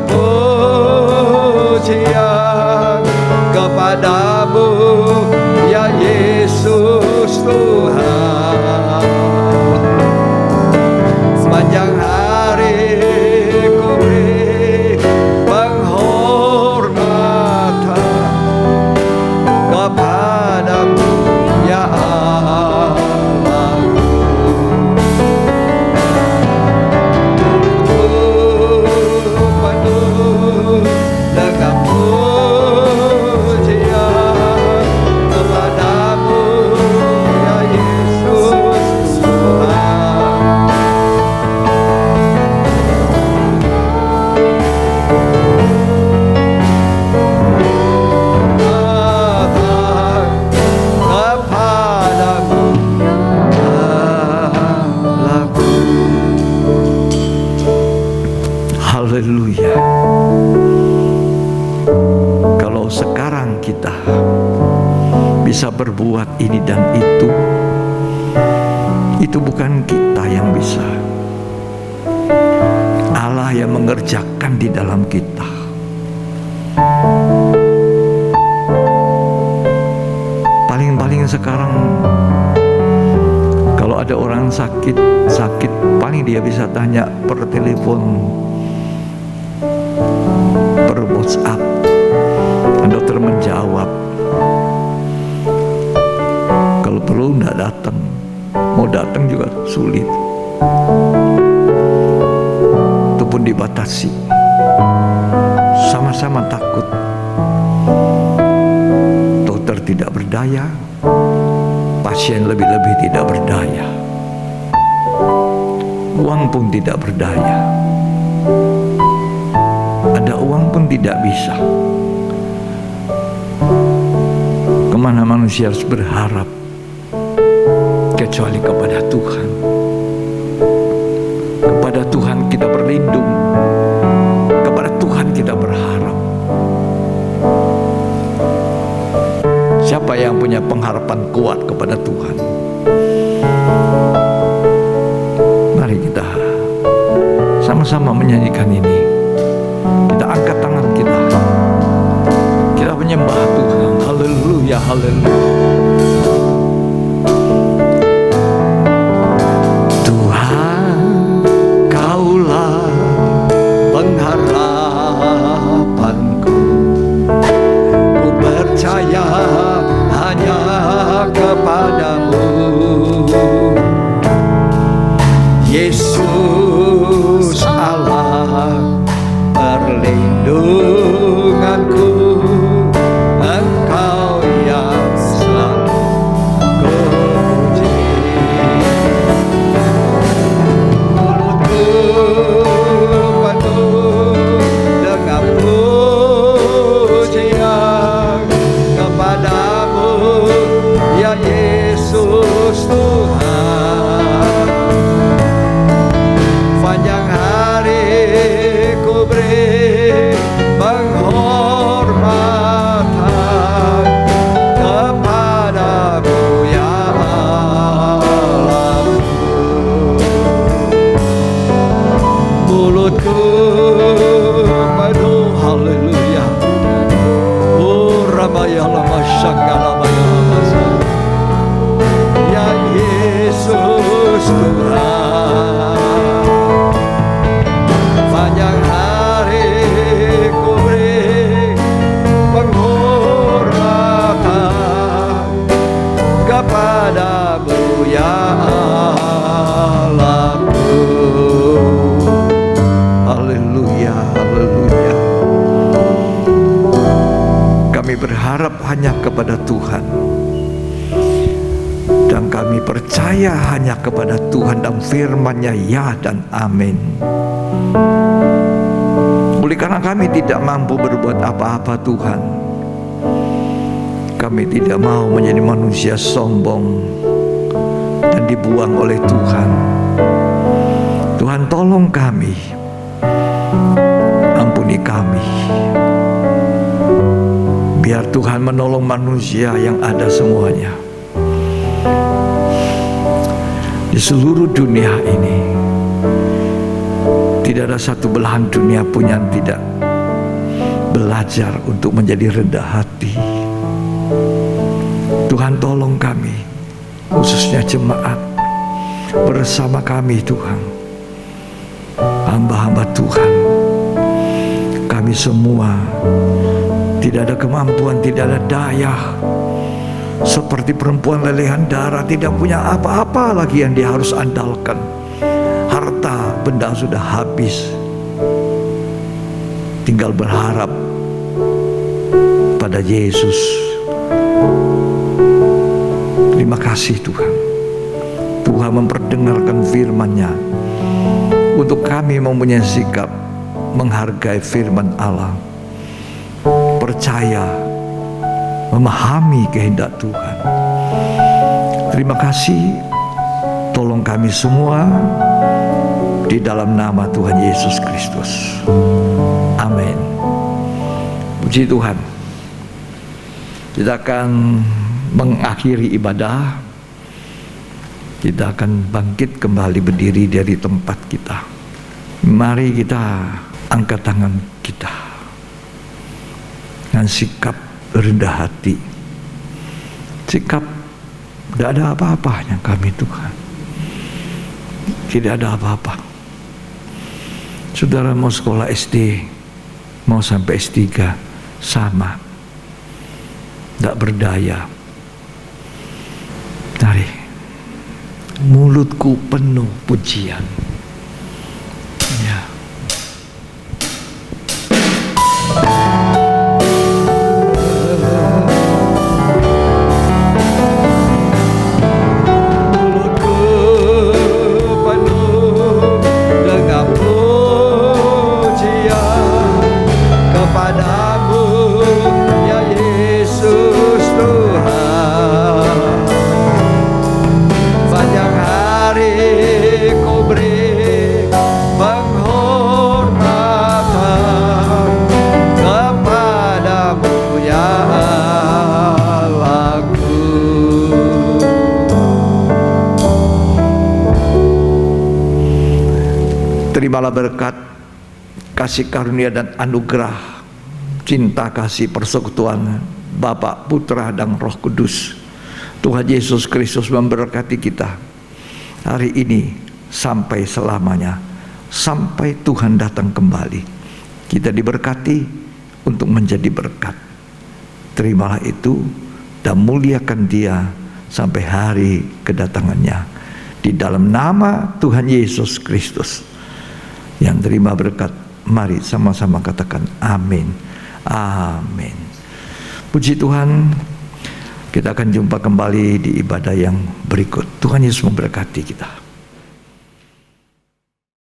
pujian kepadamu ya Yesus Tuhan. Sepanjang hari ku beri penghormatan kepadamu ya Allahku. Mulutku penuh dengan pujian kepadamu ya Yesus Tuhan. Datang kepadamu Allahku. Haleluya. Kalau sekarang kita bisa berbuat ini dan itu bukan kita yang bisa. Allah yang mengerjakan di dalam kita. Paling-paling sekarang kalau ada orang sakit, paling dia bisa tanya per telepon, per WhatsApp, dan dokter menjawab. Kalau perlu nggak datang, mau datang juga sulit. Itu pun dibatasi. sama-sama takut. Dokter tidak berdaya, pasien lebih-lebih tidak berdaya, uang pun tidak berdaya. Ada uang pun tidak bisa. Kemana manusia harus berharap kecuali kepada Tuhan. Kepada Tuhan kita berlindung, kepada Tuhan kita berharap. Siapa yang punya pengharapan kuat kepada Tuhan? Mari kita sama-sama menyanyikan ini. Kita angkat tangan kita. Kita menyembah Tuhan. Haleluya, haleluya. Tuhan, Kaulah pengharapanku. Ku percaya hanya kepadamu, Yesus Allah perlindunganku. Engkau yang selalu kupuji. Mulutku penuh dengan pujian kepadamu, ya Yesus Tuhan. Panjang hari ku beri penghormatan kepadamu, ya Allahku. Mulutku penuh haleluya. Oh Rabaya lama syakala lama sa. Ya Yesus Tuhan. Panjang hari ku beri penghormatan kepadamu, ya Allahku. Haleluya, haleluya. Kami berharap hanya kepada Tuhan, dan kami percaya hanya kepada Tuhan dan firman-Nya, ya dan amin. Oleh karena kami tidak mampu berbuat apa-apa Tuhan, kami tidak mau menjadi manusia sombong dan dibuang oleh Tuhan. Tuhan tolong kami, ampuni kami. Biar Tuhan menolong manusia yang ada semuanya di seluruh dunia ini. Tidak ada satu belahan dunia pun yang tidak belajar untuk menjadi rendah hati. Tuhan tolong kami, khususnya jemaat bersama kami Tuhan, hamba-hamba Tuhan. Kami semua tidak ada kemampuan, tidak ada daya. Seperti perempuan lelehan darah, tidak punya apa-apa lagi yang dia harus andalkan. Harta benda sudah habis, tinggal berharap pada Yesus. Terima kasih Tuhan. Tuhan memperdengarkan firman-Nya untuk kami mempunyai sikap menghargai firman Allah, percaya, memahami kehendak Tuhan. Terima kasih. Tolong kami semua di dalam nama Tuhan Yesus Kristus. Amin. Puji Tuhan. Kita akan mengakhiri ibadah. Kita akan bangkit kembali berdiri dari tempat kita. Mari kita angkat tangan kita dengan sikap rendah hati. Sikap tidak ada apa-apanya kami Tuhan. Tidak ada apa-apa. Saudara mau sekolah SD, mau sampai S3, sama. Tidak berdaya. Mari, mulutku penuh pujian. Ya. terimalah berkat, kasih karunia dan anugerah, cinta kasih persekutuan Bapa, Putra dan Roh Kudus. Tuhan Yesus Kristus memberkati kita hari ini sampai selamanya, sampai Tuhan datang kembali. Kita diberkati untuk menjadi berkat. Terimalah itu dan muliakan Dia sampai hari kedatangannya. Di dalam nama Tuhan Yesus Kristus. Yang terima berkat, mari sama-sama katakan amin. Amin. Puji Tuhan, kita akan jumpa kembali di ibadah yang berikut. Tuhan Yesus memberkati kita.